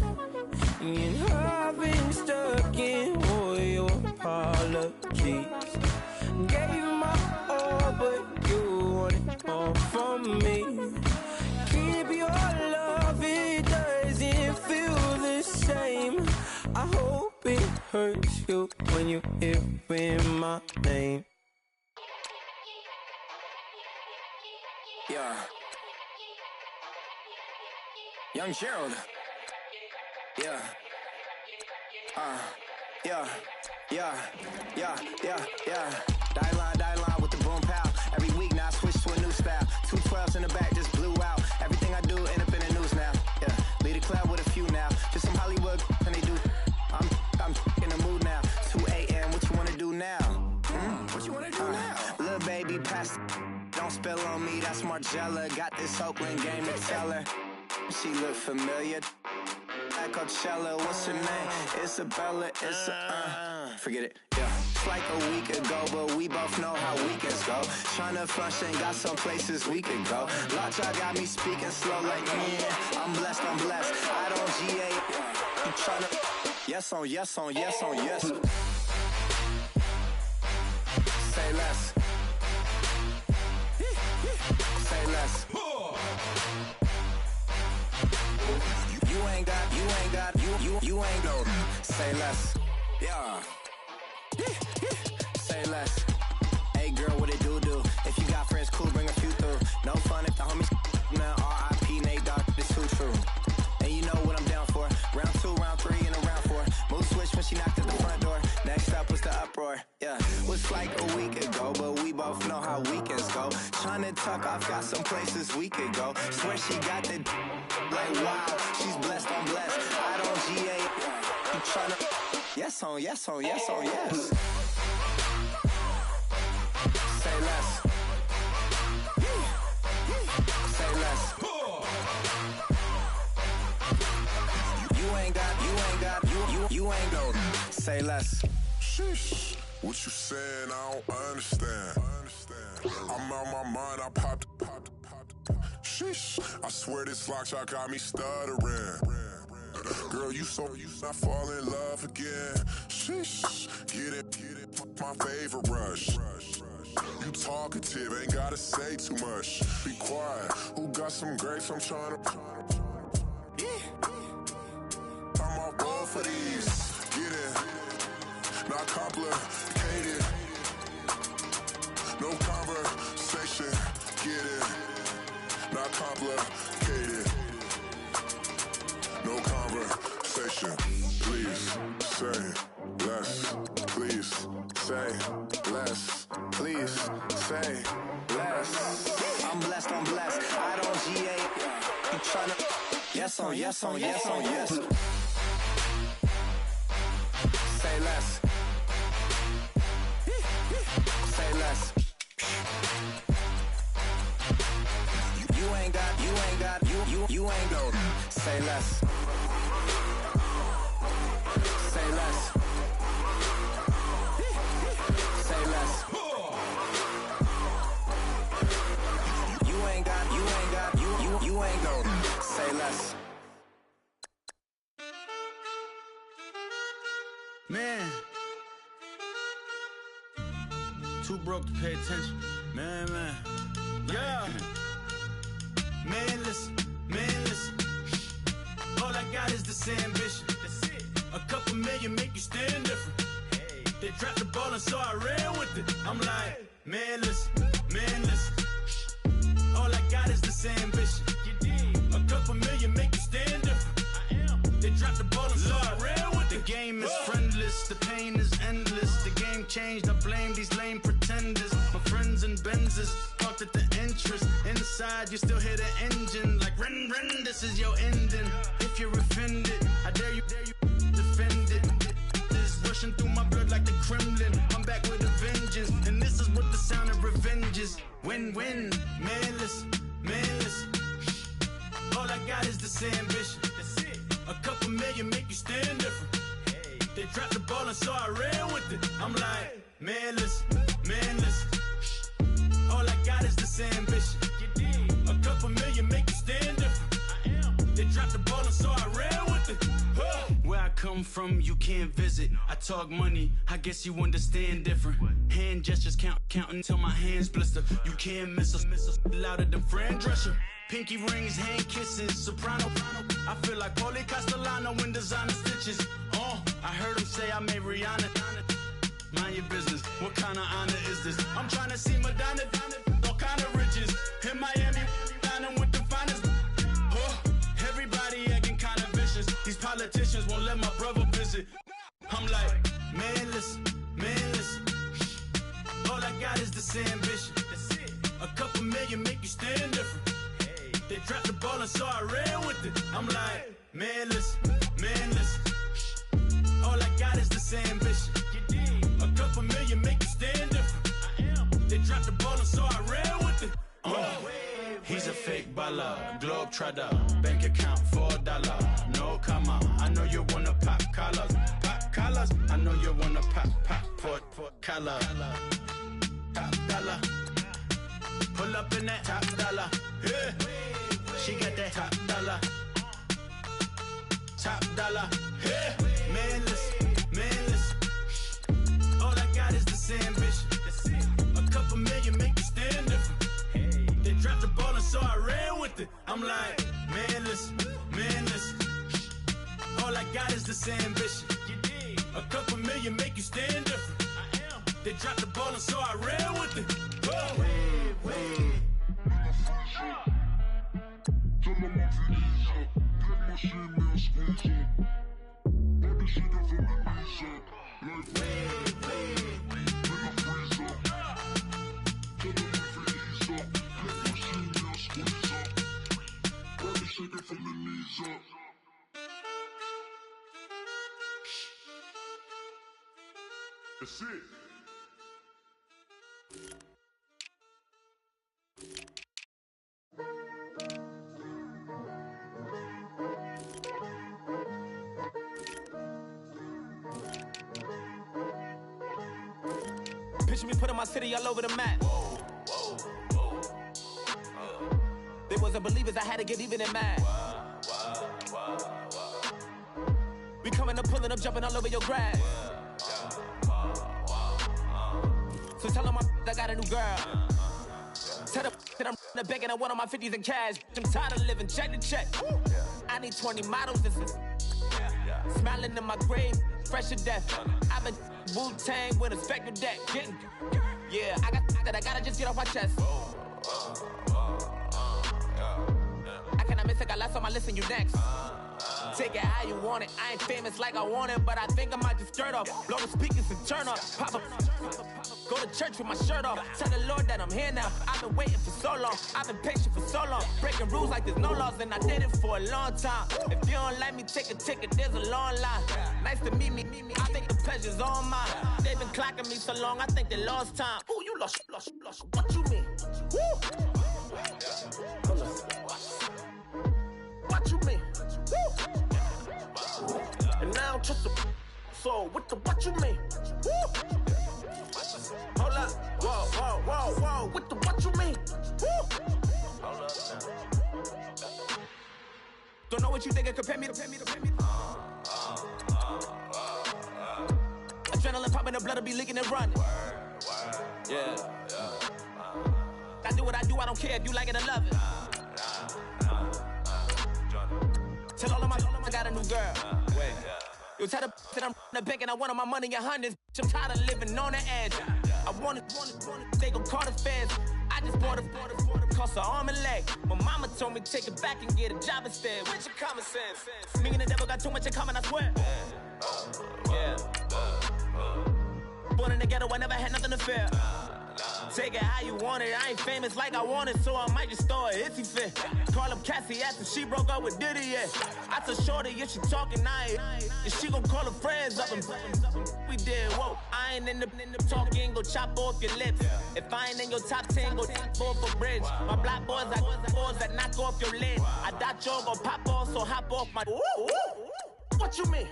And I've been stuck in all your apologies. Gave my all, but you wanted more from me. Keep your love, it doesn't feel the same. I hope it hurts you when you hear my name. Yeah. Young Gerald. Yeah. Die line with the boom pow. Every week now I switch to a new style. 212s in the back just blew out. Everything I do end up in the news now. Yeah, lead a club with a few now. Just some Hollywood and they do. I'm in the mood now. 2 a.m. What you wanna do now? What you wanna do now? Little baby, pass. Don't spill on me. That's Margella. Got this Oakland game to tell her. She look familiar. At Coachella, what's her name? Isabella, forget it, yeah. It's like a week ago, but we both know how weekends go. Tryna function, got some places we could go. Lot y'all got me speaking slow like, yeah, I'm blessed. I don't GA, you tryna, yes on yes. Say less. Say less. You ain't no. Say less. Yeah. Say less. Hey girl, what it do? If you got friends, cool, bring a few through. No fun if the homies now R.I.P. Nate Dogg, this too true. And you know what I'm down for. Round 2, round 3, and a round 4. Mood switch when she knocked at the front door. Next up was the uproar. Yeah, was like a week ago, but we both know how weekends go. Tryna tuck off, got some places we could go. Swear she got the like wow, she's blessed, I'm blessed. I don't GA. You tryna yes on yes. Say less. Say less. You ain't no. Say less. Sheesh. What you saying? I don't understand. I'm out my mind. I popped. Sheesh. I swear this lock shot got me stuttering. Girl, you not fall in love again. Sheesh. Get it. My favorite rush. You talkative, ain't gotta say too much. Be quiet. Who got some grapes? I'm trying to. I'm off both of these. Get it. Not complicated. No conversation. Get it. Not complicated. No conversation. Please say less. Please say less. Please say less. I'm blessed. I don't GA. You tryna yes on yes. Say less. Say less. You ain't no. Say less. Say less. Say less. You ain't no. Say less. Man, Too broke to pay attention. Man. Yeah. Man, listen. All I got is this ambition. That's it. A couple million make you stand different. Hey. They dropped the ball and so I ran with it. I'm like, man, listen. All I got is this ambition. You did. A couple million make you stand different. I am. They dropped the ball and so I ran with it. The game is friendless, the pain is endless. The game changed, I blame these lame pretenders. My friends and Benzes parked at the entrance. Inside, you still hear the engine. Like, ren, this is your ending. If you're offended, I dare you defend it. This rushing through my blood like the Kremlin. I'm back with a vengeance. And this is what the sound of revenge is. Win-win, man, listen. All I got is this ambition. That's it. A couple million make you stand different. Hey. They dropped the ball and so I ran with it. I'm like, man, listen. All I got is this ambition. You did. A couple million make you stand different. I am. They dropped the ball and so I ran with it. Where I come from, you can't visit. I talk money, I guess you understand different. Hand gestures counting till my hands blister. You can't miss us louder than Fran Drescher. Pinky rings, hand kisses, soprano. I feel like Paulie Castellano in designer stitches. I heard him say I made Rihanna. Mind your business, what kind of honor is this? I'm trying to see Madonna, all kind of riches. In Miami, dining with the finest. Everybody acting kind of vicious. These politicians won't let my brother visit. I'm like, man, listen. All I got is this ambition. That's it. A couple million make you stand different. Hey. They dropped the ball and so I ran with it. I'm like, man, listen. All I got is this ambition. You did. A couple million make you stand different. I am. They dropped the ball and so I ran with it. He's a fake baller, globe trotter, bank account $4. No comma, I know you wanna pop collars. I know you wanna pop collar. Top dollar, pull up in that top dollar. Yeah. She got that top dollar. Yeah. Man, listen. All I got is this ambition. That's it. A couple million make you stand different. Hey. They dropped the ball and so I ran with it. I'm like, man, listen. All I got is this ambition. You did. A couple million make you stand different. I am. They dropped the ball and so I ran with it. That's it. Picture me putting my city all over the map. They wasn't believers, I had to get even in mad. We coming up, pulling up, jumping all over your grass. So tell them I got a new girl. Tell them that I'm the begging, I want all my 50s in cash. I'm tired of living check to check. I need 20 models, this is smiling in my grave, fresh to death. I've been Wu-Tang with a spectral deck. Yeah, I gotta just get off my chest. I cannot miss it, got last on my list and you next. Take it how you want it, I ain't famous like I want it, but I think I might just skirt off. Blow the speakers and turn up, pop up. Go to church with my shirt off, tell the Lord that I'm here now. I've been waiting for so long, I've been patient for so long. Breaking rules like there's no laws and I did it for a long time. If you don't like me, take a ticket, there's a long line. Nice to meet me, I think the pleasure's all mine. They've been clocking me so long, I think they lost time. Ooh, you lost, what you mean? Woo! What you mean? Woo! And now I don't trust the so what you mean? Woo! Hold up, whoa, what you mean? Woo! Hold up now. Don't know what you think, compare me to Adrenaline popping, the blood will be leaking and running. Yeah. I do what I do, I don't care if you like it or love it. Tell all of my I got a new girl. Wait. You tell the that I'm the bank and I want all my money in hundreds. I'm tired of living on the edge. I want it, they gon' call the feds. I just bought a cost an arm and leg. My mama told me take it back and get a job instead. With your common sense. Me and the devil got too much in common, I swear. Yeah. Born in the ghetto, I never had nothing to fear. Take it how you want it. I ain't famous like I want it, so I might just throw a hissy fit. Call up Cassie after she broke up with Diddy, yeah. I told Shorty if she talking, if she gon' call her friends up and we did, whoa. I ain't in the talking, go chop off your lips. If I ain't in your top 10, go fall for bridge. My black boys, I got boys that knock off your lid. I thought y'all gon' pop off, so hop off my. What you mean?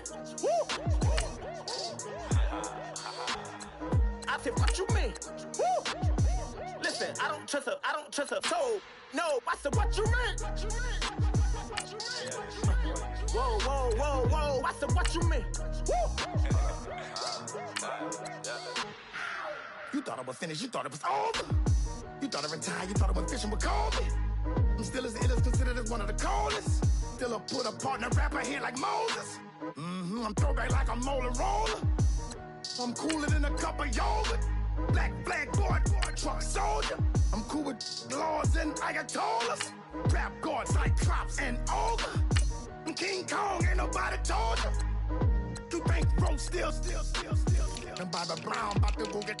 I said, what you mean? Woo! Listen, I don't trust her, so, no, I said, what you mean? Whoa, I said, what you mean? Woo! You thought I was finished, you thought it was over. You thought I retired, you thought I went fishing with Kobe. I'm still as ill as considered as one of the coldest. Still a put a partner rapper here like Moses. I'm throwback like a molar roller. I'm cooler than a cup of yogurt. Black flag board, truck soldier. I'm cool with laws and Ayatollahs. Rap gods like Cyclops and Ogre. I'm King Kong, ain't nobody told you. You think Rose still. And Bobby Brown about to go get.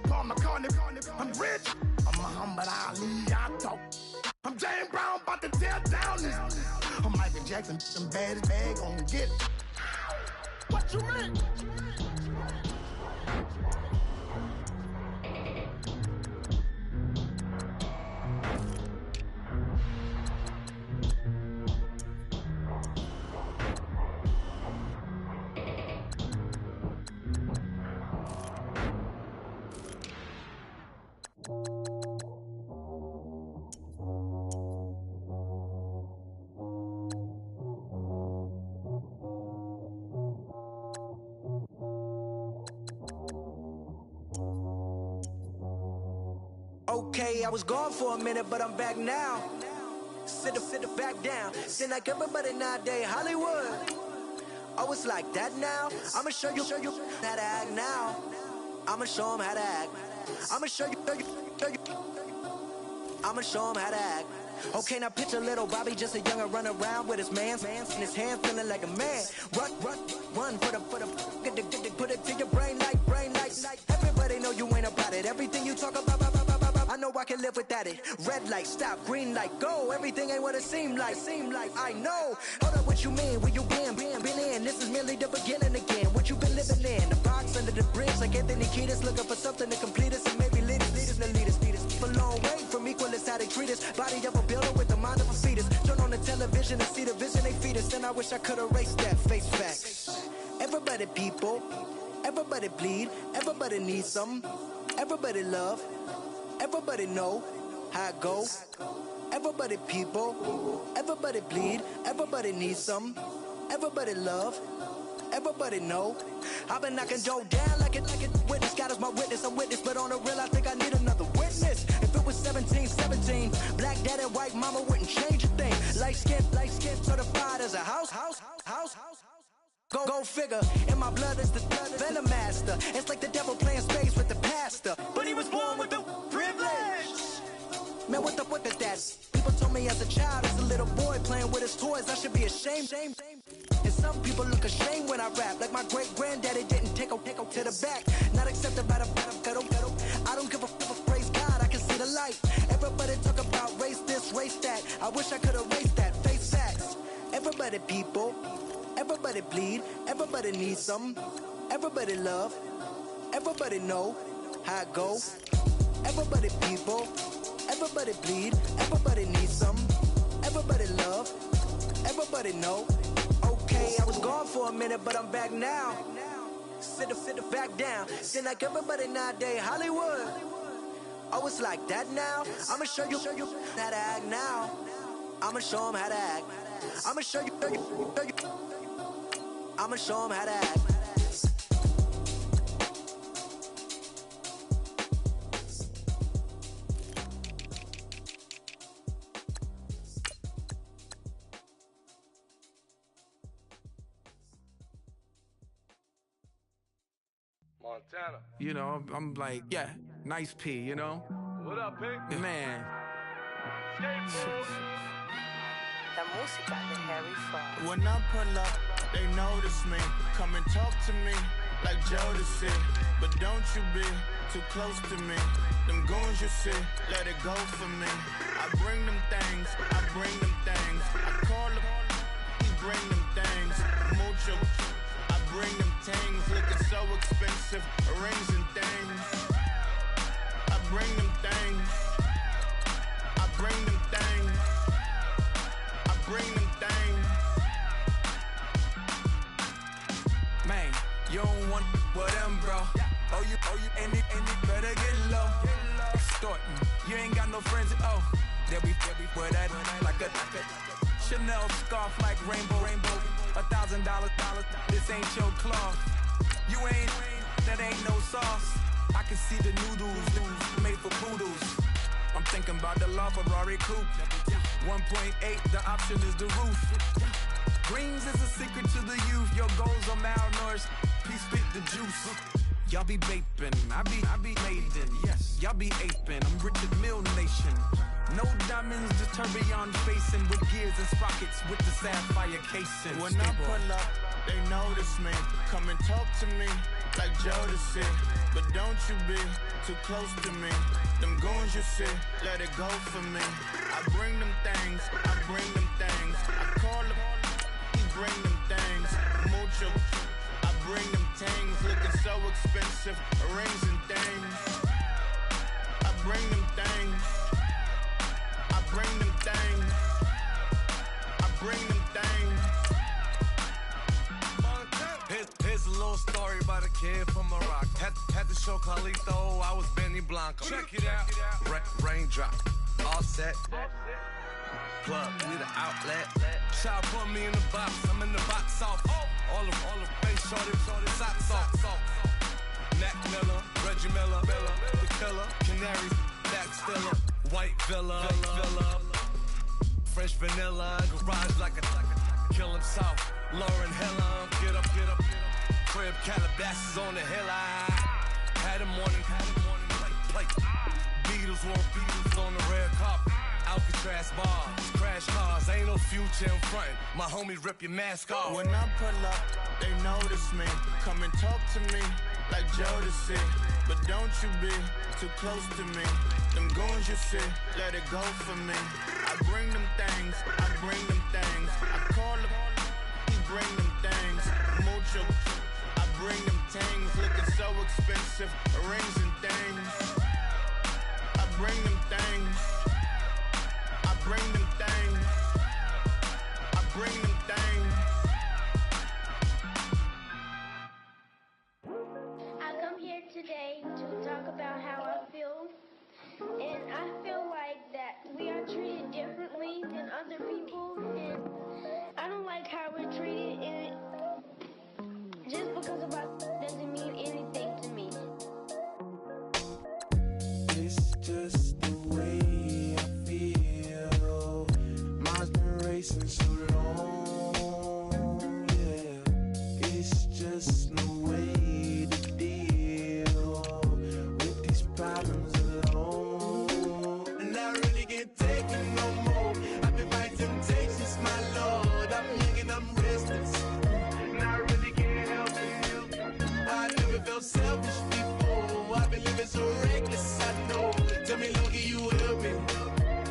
Paul McCartney, I'm rich. I'm Muhammad Ali, I talk. I'm James Brown, about to tear down this. I'm Michael Jackson, some bad bag on get. What you mean? Okay, I was gone for a minute, but I'm back now. Sit back down. Seem like everybody nowadays, Hollywood. Oh, it's like that now? I'ma show you how to act now. I'ma show 'em how to act. I'ma show you. I'ma show 'em how to act. Okay, now picture little Bobby, just a younger run around with his man's in his hand, feeling like a man. Run for the put it to your brain like. Everybody know you ain't about it. Everything you talk about, I know I can live without it. Red light, stop, green light, go. Everything ain't what it seemed like. I know. Hold up, what you mean? Where you been in? This is merely the beginning again. What you been living in? The box under the bridge, like Anthony Kiedis, looking for something to complete us and maybe lead us. A long way from equal is how they treat us. Body of a builder with the mind of a fetus. Turn on the television and see the vision they feed us. And I wish I could erase that face facts. Everybody people, everybody bleed, everybody needs some, everybody love, everybody know how it go. Everybody people, everybody bleed, everybody needs some, everybody love, everybody know. I've been knocking Joe down like it witness. God is my witness, I'm witness, but on the real I think I need another witness. If it was 17, black dad and white mama wouldn't change a thing. Light skin, certified as a house. Go figure, in my blood is the venom master. It's like the devil playing space with the pastor. But he was born with the privilege. Man, what is that? People told me as a child, as a little boy playing with his toys, I should be ashamed. And some people look ashamed when I rap, like my great granddaddy didn't take a to the back. Not accepted by the ghetto. I don't give a praise God, I can see the light. Everybody talk about race this, race that. I wish I could erase that. Face facts. Everybody people. Everybody bleed, everybody needs some, everybody love, everybody know how it go. Everybody people, everybody bleed, everybody needs some, everybody love, everybody know. Okay, I was gone for a minute, but I'm back now. Sit back down. Seem like everybody nowadays, Hollywood. Oh, it's like that now? I'ma show you how to act now. I'ma show 'em how to act. I'ma show you. I'ma show 'em how to act. Montana. You know, I'm like, yeah, nice P, you know? What up, Pink? Man. La música de Harry Fraud. When I pull up, they notice me. Come and talk to me like Jodeci. But don't you be too close to me. Them goons you see, let it go for me. I bring them things, I bring them things. I call them, he bring them things. Mucho, I bring them things. Looking so expensive, rings and things. I bring them things. I bring them things. I bring them things. Man, you don't want with them, bro. Oh, you, and it better get low. Extorting, you ain't got no friends. Oh, they'll be with that like a Chanel scarf like rainbow. $1,000, this ain't your cloth. You ain't, that ain't no sauce. I can see the noodles made for poodles. I'm thinking about the LaFerrari coupe. 1.8, the option is the roof. Greens is a secret to the youth. Your goals are malnourished. Please spit the juice. Y'all be vaping, I be maiden. Yes, y'all be aping. I'm Richard Mill Nation. No diamonds, just tourbillon facing with gears and sprockets with the sapphire casing. When I pull up, they notice me. Come and talk to me like Jodeci. But don't you be too close to me. Them goons you see, let it go for me. I bring them things, I bring them things. I call them, he bring them things. Mucho, I bring them things. Looking so expensive, rings and things. I bring them things. I bring them things. I bring them things. Here's a little story about a kid from Morocco. Had to show Carlito I was Benny Blanco. Check it out. Raindrop, offset. Plug, we the outlet. Child put me in the box, I'm in the box off. All the face shorty, socks off. Mac Miller, Reggie Miller, the killer, Canaries, back stiller, white villa, fresh vanilla, garage like a kill him soft. Lauren Hiller, get up. Crib Calabasas on the hill. I had him morning plate. Beatles on the red carpet. Alcatraz bars, crash cars, ain't no future in front. My homies rip your mask off. When I pull up, they notice me. Come and talk to me like Jodeci. But don't you be too close to me. Them goons you see, let it go for me. I bring them things, I bring them things. I call them, he bring them things. Mucho, I bring them things. Looking so expensive, rings and things. I bring them things. I bring them things. I bring them things. I come here today to talk about how I feel. And I feel like that we are treated differently than other people. And I don't like how we're treated. And just because of us doesn't mean anything to me. It's just the way I feel. Mine's been racing so long, yeah. It's just no way to deal with these problems alone. And I really can't take it no more. I've been fighting temptations, my Lord. I'm young and I'm restless, and I really can't help it. I never felt selfish before. I've been living so reckless, I know. Tell me, Lord, can you help me?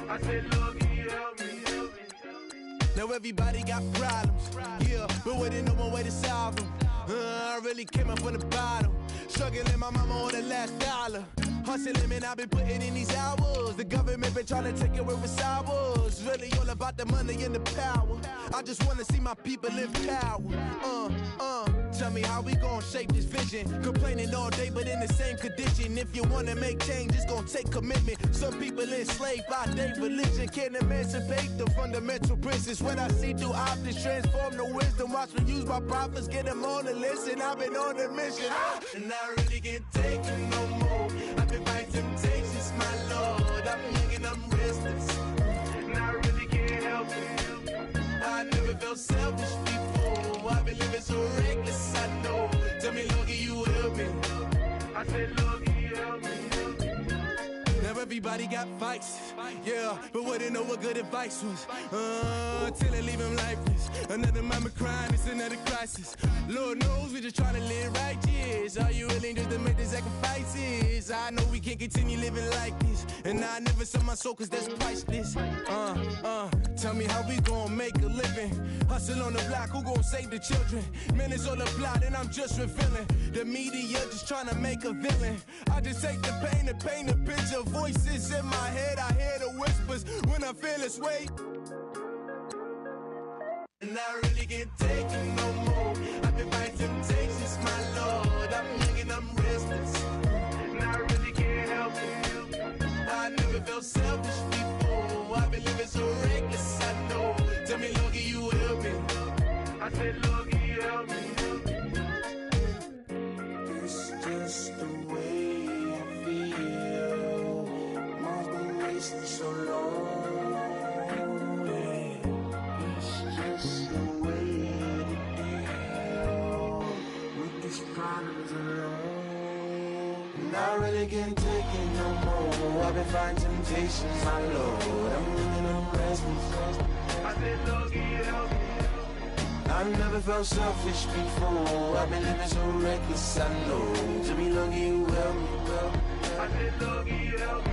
I said, Lord, can you help me? Now everybody got problems, yeah, but waiting no one way to solve them. I really came up from the bottom, struggling my mama on the last dollar. Hustling, man, I've been putting in these hours. The government been trying to take away what's ours. Really all about the money and the power. I just wanna see my people in power. Tell me how we gon' shape this vision. Complaining all day, but in the same condition. If you wanna make change, it's gon' take commitment. Some people enslaved by their religion can't emancipate the fundamental principles. When I see through optics, transform the wisdom. Watch me use my prophets, get them on the list, and I've been on a mission. And I really can't take it no more. I've been fighting temptations, my Lord. I'm young and I'm restless, and I really can't help it. I never felt selfish before. I've been living so reckless, I know. Tell me, Lord, can you help me? Everybody got fights, yeah, but wouldn't know what good advice was. Till they leave him lifeless. Another mama crying, it's another crisis. Lord knows we just trying to live righteous. Are you willing just to make the sacrifices? I know we can't continue living like this, and I never sell my soul cause that's priceless. Tell me how we gon' make a living. Hustle on the block, who gon' save the children? Man, it's all a plot and I'm just revealing. The media just trying to make a villain. I just take the pain and paint a picture. Voices in my head, I hear the whispers when I feel this way. And I really can't take it no more. I've been fighting temptations, my Lord. I'm young and I'm restless, and I really can't help it. I never felt selfish before. I've been living so reckless, I know. Tell me, Lord, can you help me? I said, Lord, can you help me? It's just the way I feel. Mom's been wasting so long. Just the way to deal with these problems alone. And I really can't take it no more. I've been fighting temptations, my Lord. I'm living on restless. I said, Lord, can you help me? I've never felt selfish before. I've been living so reckless, I know. Tell me, Lord, can you help me? I said, Lord, can you help me?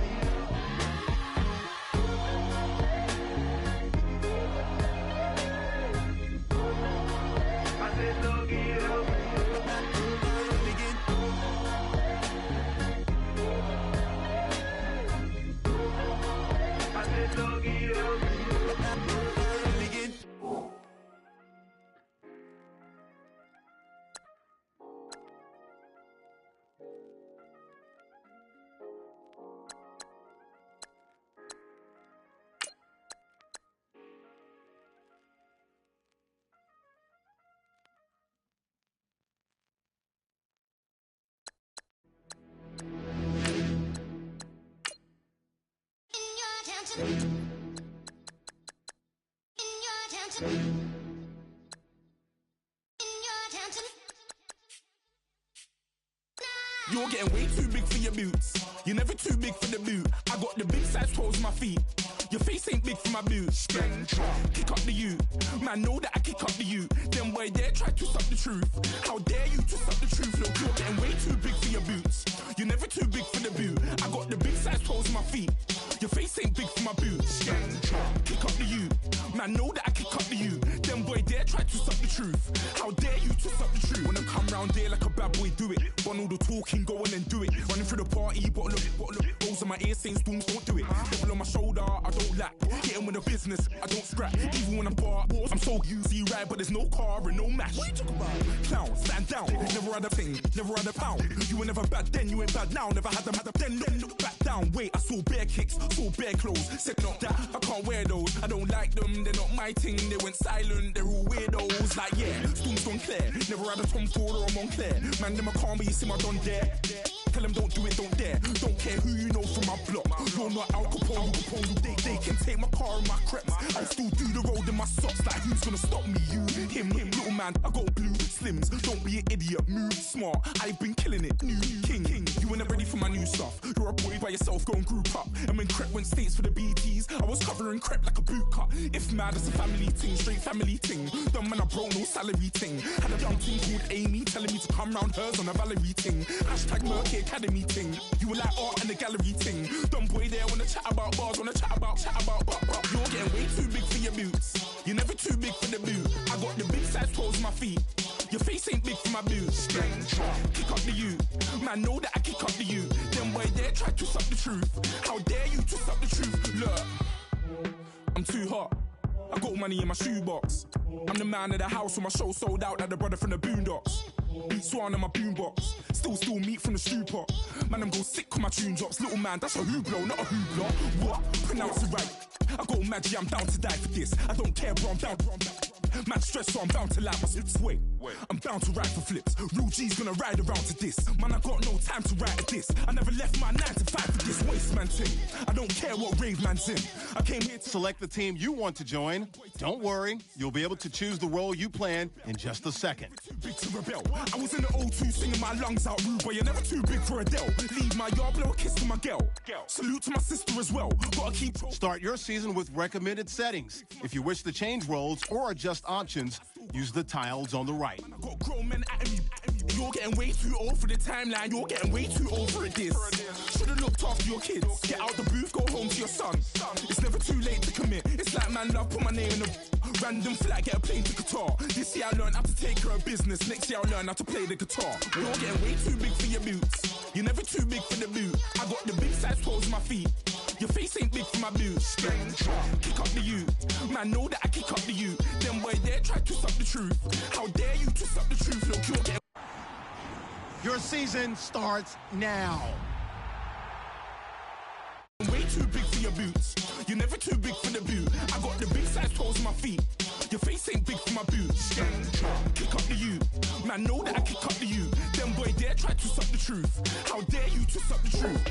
You're getting way too big for your boots. You're never too big for the boot. I got the big size toes on my feet. Your face ain't big for my boots. Kick up the you. Man, know that I kick up the you. Then boy dare try to stop the truth. How dare you to stop the truth? Look, you're getting way too big for your boots. You're never too big for the boot. I got the big size toes on my feet. Your face ain't big for my boots. Kick up the you. Man, know that I kick up the you. Then boy dare try to stop the truth. How dare you to stop the truth? When I come round there like a bad boy, do it. Want all the talking, go on and do it. Running through the party, bottle up. Rolls on my ear saying storms, don't do it. Double on my shoulder, I don't lack. Getting with the business, I don't scrap. Even when I'm barred, I'm so easy ride, but there's no car and no mash. What you talk about? Clown, stand down. Never had a thing, never had a pound. You were never bad then, you ain't bad now. Never had them, then look back down. Wait, I saw bare kicks, saw bare clothes. Said not that, I can't wear those. I don't like them, they're not my thing. They went silent, they're all weirdos. Like yeah, storms don't clear. Never had a Tom Ford or a Montclair. Man, them a calm, but you see my don dare. Tell them don't do it, don't dare. Don't care who you know from my block. You're not Al Capone, they can take my car and my creps. I'll still do the road in my socks. Like who's gonna stop me? You, him, little man. I got blue slims. Don't be an idiot, move smart. I've been killing it, new king. You ain't ready for my new stuff. You're a boy by yourself, go and group up. And when Crep went states for the BTs, I was covering Crep like a boot cut. If mad, it's a family thing, straight family thing. Dumb man, I bro, no salary thing. Had a young thing called Amy telling me to come round hers on a Valerie thing. Hashtag Murky Academy thing. You were like art and the gallery thing. Dumb boy there wanna chat about bars, wanna chat about. You're getting way too big for your boots. You're never too big for the boot. I got the big size toes on my feet. Your face ain't big for my boots. Kick up the you. Man, know that I kick up the you. Then boy dare try to stop the truth. How dare you to stop the truth? Look, I'm too hot. I got money in my shoebox. I'm the man of the house when my show sold out like the brother from the Boondocks. Beat Swan in my boombox. Still meat from the stew pot. Man, I'm go sick when my tune drops. Little man, that's a hooplo, not a hoopla. What? Pronounce it right. I got magic, I'm down to die for this. I don't care, bro, I'm down. Man stressed, so I'm bound to lie my slips. Wait, I'm bound to ride for flips. Real G's gonna ride around to this. Man, I got no time to write a diss. I never left my 9 to 5 for this waste man thing. I don't care what rave man's in. I came here to select the team you want to join. Don't worry, you'll be able to choose the role you plan in just a second. big to rebel. I was in the O2 singing my lungs out, rude boy, you're never too big for Adele. Leave my yard, blow a kiss to my girl. Salute to my sister as well. Gotta keep. Start your season with recommended settings. If you wish to change roles or adjust options, use the tiles on the right. I got grown men at me. You're getting way too old for the timeline. You're getting way too old for this. Should've looked after your kids. Get out the booth, go home to your son. It's never too late to commit. It's like man love, put my name in a random flat, get a plane to Qatar. This year I learned how to take care of business. Next year I'll learn how to play the guitar. You're getting way too big for your boots. You're never too big for the boot. I got the big size toes on my feet. Your face ain't big for my boots. Kick up the you. Man, know that I kick up the you. Them boy there try to suck the truth. How dare you to suck the truth? Look, you're getting... Your season starts now. Way too big for your boots. You're never too big for the boot. I got the big size toes on my feet. Your face ain't big for my boots. Kick up the you. Man, know that I kick up the you. Them boy there try to suck the truth. How dare you to suck the truth?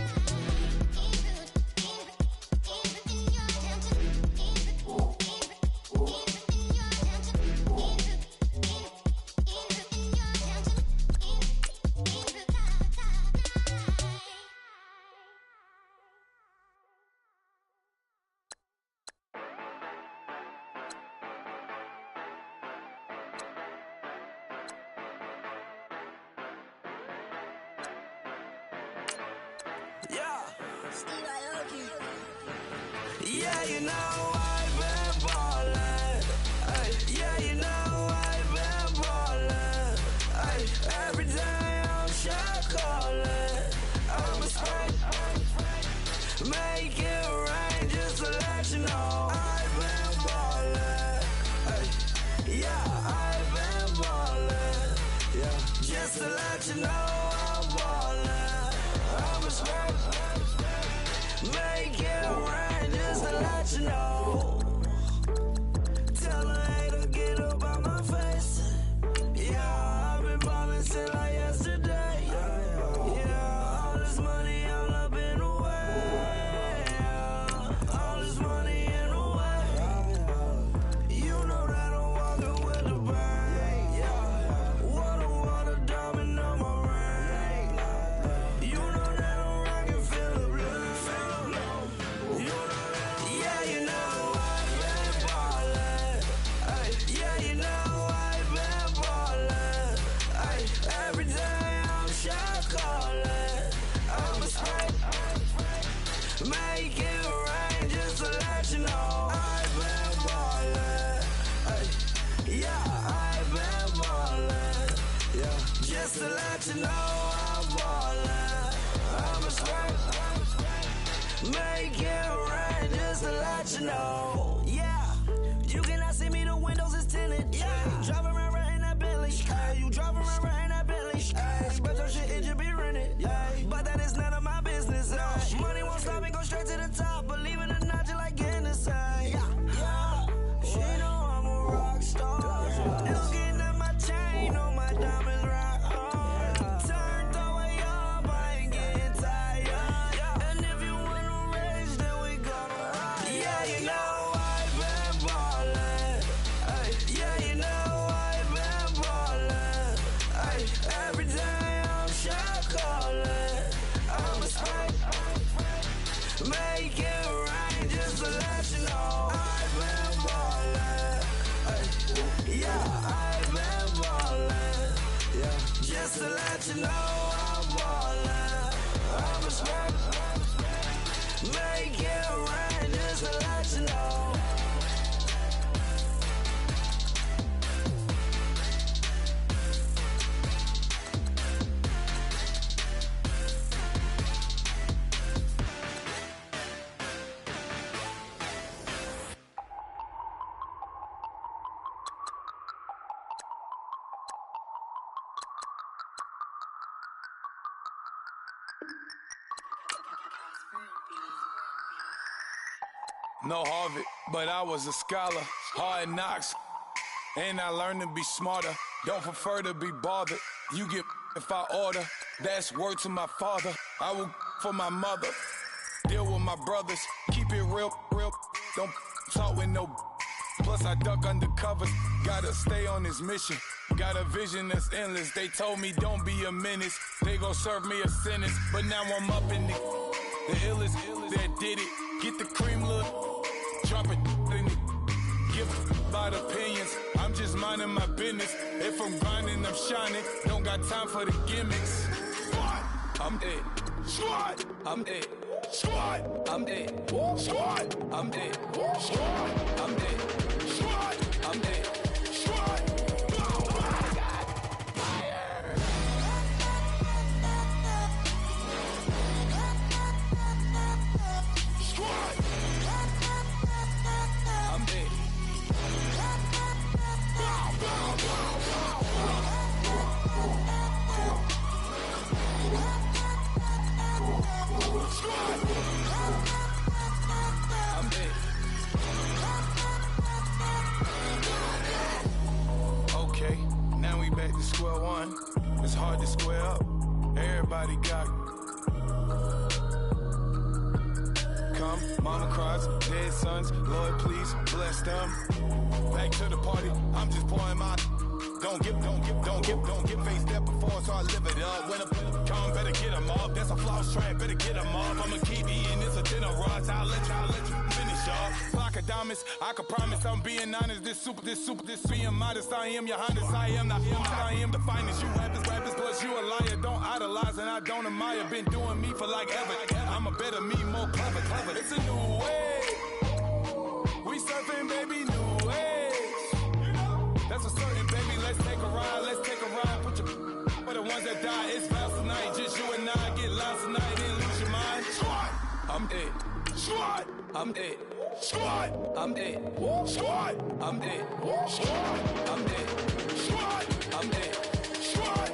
Yeah, you know I've been ballin'. Ay, yeah, you know I've been ballin'. Ay, every day I'm shot callin'. I'm a spray, make it rain just to let you know I've been ballin'. Ay, yeah, I've been ballin'. Yeah, just to let you know I'm ballin'. I'm a spray, make it rain just to let you know. Tell a hater get up out my face. Yeah, I've been ballin' since like yesterday. Yeah, all this money all up in the way. Yeah, all this money in the way. You know that I'm walking with the bank. Yeah, water diamond on my ring. You know that I'm rockin' feel the blue. You know that, yeah, you know I've been ballin'. Ay, yeah, you know I've been ballin'. Ay, every day I'm shot callin'. I'm a spray, make it rain just to let you know I've been ballin'. Ay, yeah, I've been ballin'. Yeah, just to let you know I'm ballin'. I'm a spray, make it rain just to let you know. Yeah, you cannot see me, the windows is tinted. Yeah, driving around right in that Bentley. Hey, you driving around right in that Bentley. Hey, but your shit, it should be rented. Hey, but that is none of my business. Hey, money won't stop me, go straight to the top. Believe it or not, just like Guinness. Hey, yeah, she know I'm a rock star. Looking at my chain, on my diamonds rock hard. Turned the way up, I ain't getting tired. And if you wanna race, then we gonna ride. Yeah, you know I've been ballin'. Ay, yeah, you know I've been ballin'. Ay, every day I'm shot callin'. I'm a spray, make it rain just to let you know I've been ballin'. Ay, yeah, I've been ballin'. Yeah, just to let you know I'm ballin'. I'm a spray, make it rain just to let you know. No Harvard, but I was a scholar. Hard knocks, and I learned to be smarter. Don't prefer to be bothered. You get if I order. That's word to my father. I will for my mother. Deal with my brothers. Keep it real, real. Don't talk with no. Plus I duck under covers, gotta stay on this mission. Got a vision that's endless. They told me don't be a menace. They gon' serve me a sentence, but now I'm up in the illest that did it. Get the cream, look, drop it in it. Give about opinions. I'm just minding my business. If I'm grinding, I'm shining. Don't got time for the gimmicks. Squad, I'm it. Squad, I'm it. Squad, I'm it. Squad, I'm it. Squad, I'm it. Squad, I'm it. Squad. Okay, now we back to square one. It's hard to square up. Everybody got come, mama cries, dead sons. Lord, please bless them. Back to the party. I'm just pouring my. Don't get face step before, so I live it up. When a come, better get them up. That's a floss track, better get them up. I'm a kiwi and it's a dinner rush. I'll let you finish up. Flock of diamonds, I can promise I'm being honest. This being modest. I am your highness, I am not I am the finest. You rappers, plus you a liar. Don't idolize and I don't admire. Been doing me for like ever. I'm a better me, more clever. It's a new way. We surfing, baby, new ways. That's a certain, baby. Let's take a ride. Put your for the ones that die. It's vows tonight. Just you and I get lost tonight and lose your mind. Squad, I'm it. Squad, I'm it. Squad, I'm it. Squad, I'm it. Squad, I'm it. Squad, I'm it. Squad.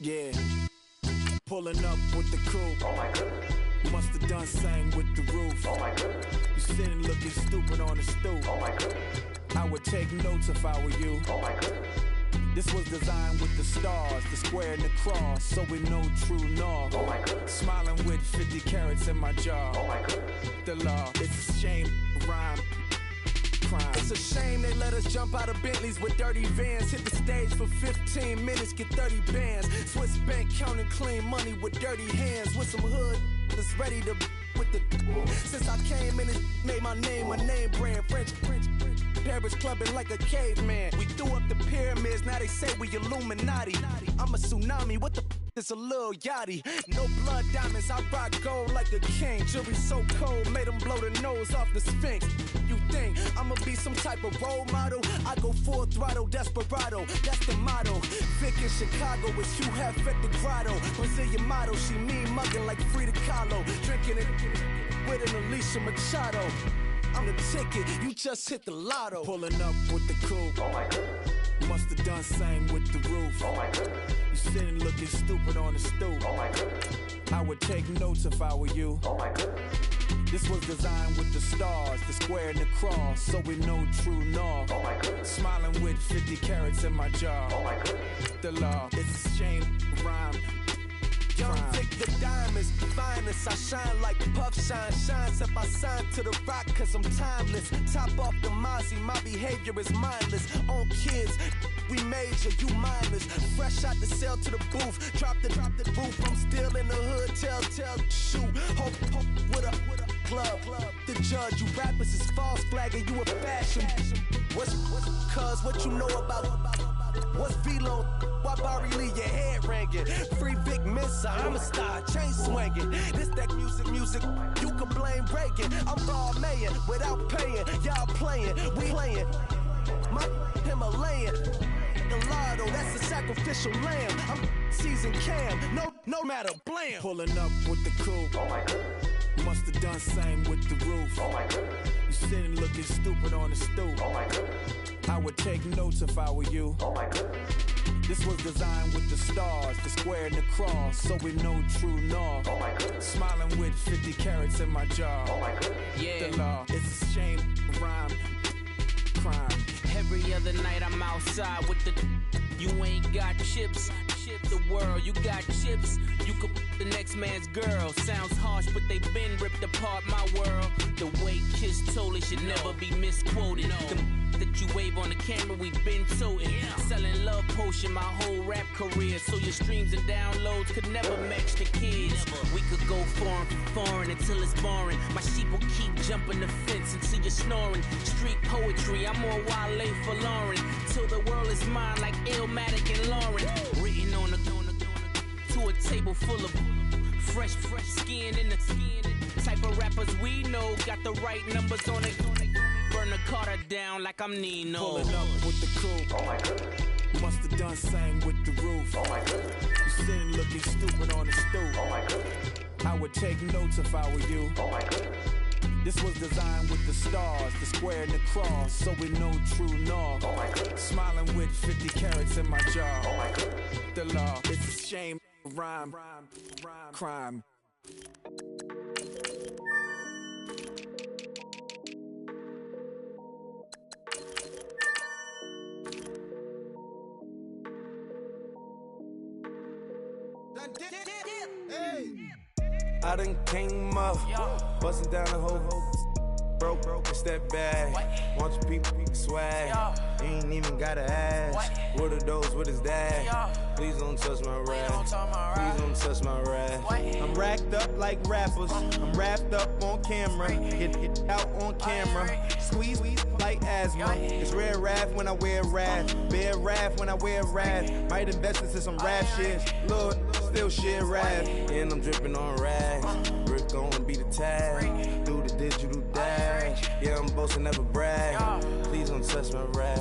Yeah, pulling up with the coupe. Oh my goodness. Must have done same with the roof. Oh my goodness. You sitting looking stupid on the stoop. Oh my goodness. I would take notes if I were you. Oh my goodness. This was designed with the stars, the square and the cross, so we know true north. Oh my goodness. Smiling with 50 carats in my jaw. Oh my goodness. The law, it's a shame, rhyme. Crime. It's a shame they let us jump out of Bentleys with dirty vans. Hit the stage for 15 minutes, get 30 bands. Swiss bank counting clean money with dirty hands. With some hood that's ready to with the. Since I came in, it made my name a name brand. French. Paris clubbing like a caveman. We threw up the pyramids, now they say we Illuminati. I'm a tsunami, what the it's a little yachty. No blood diamonds, I rock gold like a king. Jewelry so cold, made them blow the nose off the Sphinx. You think I'ma be some type of role model? I go full throttle, desperado, that's the motto. Vic in Chicago is Hugh Hef at the grotto. Brazilian model, she mean mugging like Frida Kahlo. Drinking it with an Alicia Machado. I'm the ticket, you just hit the lotto. Pulling up with the coupe. Oh my goodness. Must have done same with the roof. Oh my goodness. You sitting looking stupid on the stoop. Oh my goodness. I would take notes if I were you. Oh my goodness. This was designed with the stars, the square and the cross, so we know true north. Oh my goodness. Smiling with 50 carats in my jaw. Oh my goodness. The law, it's a shame, rhyme. Young Vic the diamonds, finest. I shine like Puff shine. Shines up, I sign to the rock cause I'm timeless. Top off the Mozzie, my behavior is mindless. On kids, we major, you mindless. Fresh out the cell to the booth. Drop the roof, I'm still in the hood. Tell, shoot. Hope with a club. The judge, you rappers is false flagging, you a fashion. Cuz what you know about what's below? Why Barry leave your head ringing? Free big miss, I'm a star, chain swinging. This that music, you can blame Reagan. I'm Balmain without paying, y'all playing, we playing. My Himalayan, Gallardo, that's a sacrificial lamb. I'm seasoned Cam, no matter, blam. Pulling up with the coupe. Oh my goodness. Must have done same with the roof. Oh my goodness. You sitting looking stupid on the stoop. Oh my goodness. I would take notes if I were you. Oh my goodness. This was designed with the stars, the square and the cross, so we know true north. Oh my goodness. Smiling with 50 carats in my jaw. Oh my goodness. Yeah. The law, it's a shame, rhyme, crime. Every other night I'm outside with the. You ain't got chips. The world, you got chips. You could the next man's girl. Sounds harsh, but they been ripped apart my world. The way Kiss told it should never be misquoted. The that you wave on the camera, we been toting. Selling love potion my whole rap career. So your streams and downloads could never match the kids. We could go foreign until it's boring. My sheep will keep jumping the fence until you're snoring. Street poetry, I'm more Wale for Lauren. Till the world is mine like Illmatic and Lauren. Written on to a table full of fresh skin in the type of rappers we know. Got the right numbers on it. Burn the Carter down like I'm Nino. Pulling up with the coupe. Oh my goodness. Must have done same with the roof. Oh my goodness. You sitting looking stupid on the stoop. Oh my goodness. I would take notes if I were you. Oh my goodness. This was designed with the stars, the square and the cross, so we know true north. Oh my goodness. Smiling with 50 carats in my jaw. Oh my goodness. The law, it's a shame, rhyme, crime. I done came up, bustin' down the whole broke, it's that bad. Want your people swag, you ain't even gotta ask. What are those, what is that? Please don't touch my rap, please don't touch my rap. I'm racked up like rappers, I'm wrapped up on camera. Hit out on camera, squeeze like asthma. It's rare wrath when I wear wrath, bare wrath when I wear wrath. Might invest into some rap shit, Lord, still shit rap. And I'm dripping on rags, Rick gon' be the tag. Do the digital dash, yeah, I'm boasting, never brag. Please don't touch my rap,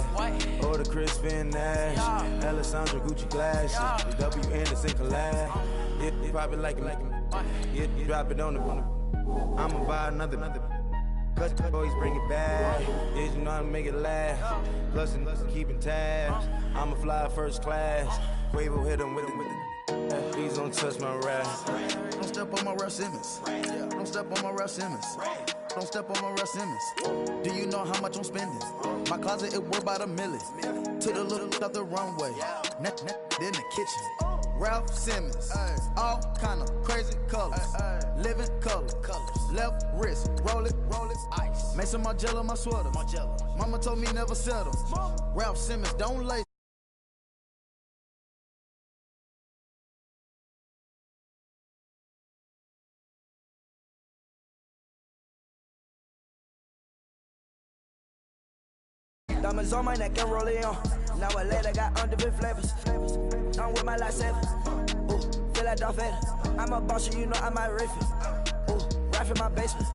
or the Chris Van Nash, Alessandra Gucci glasses, the W Anderson collab. Yeah, you pop it like yeah, you drop it on the. I'ma buy another. Cut boys bring it back. Yeah, you know how to make it last. Plus and keeping tabs. I'ma fly first class. Quavo hit him with it. Please don't touch my rap. Don't step on my Russ Simmons. Don't step on my Russ Simmons. Don't step on my Russ Simmons. Do you know how much I'm spending? My closet, it worth about $1 million. To the little up the runway. In the kitchen. Ralph Simmons. All kind of crazy colors. Living color. Left wrist. Roll it. Ice. Mason Margiela, my sweater. Mama told me never settle. Ralph Simmons, don't lace. Diamonds on my neck and rolling on. Now a later got underbit flavors. I'm with my lightsaber. Ooh, feel like Darth Vader. I'm a boss, you know I might riff it. Ooh, right in my basement.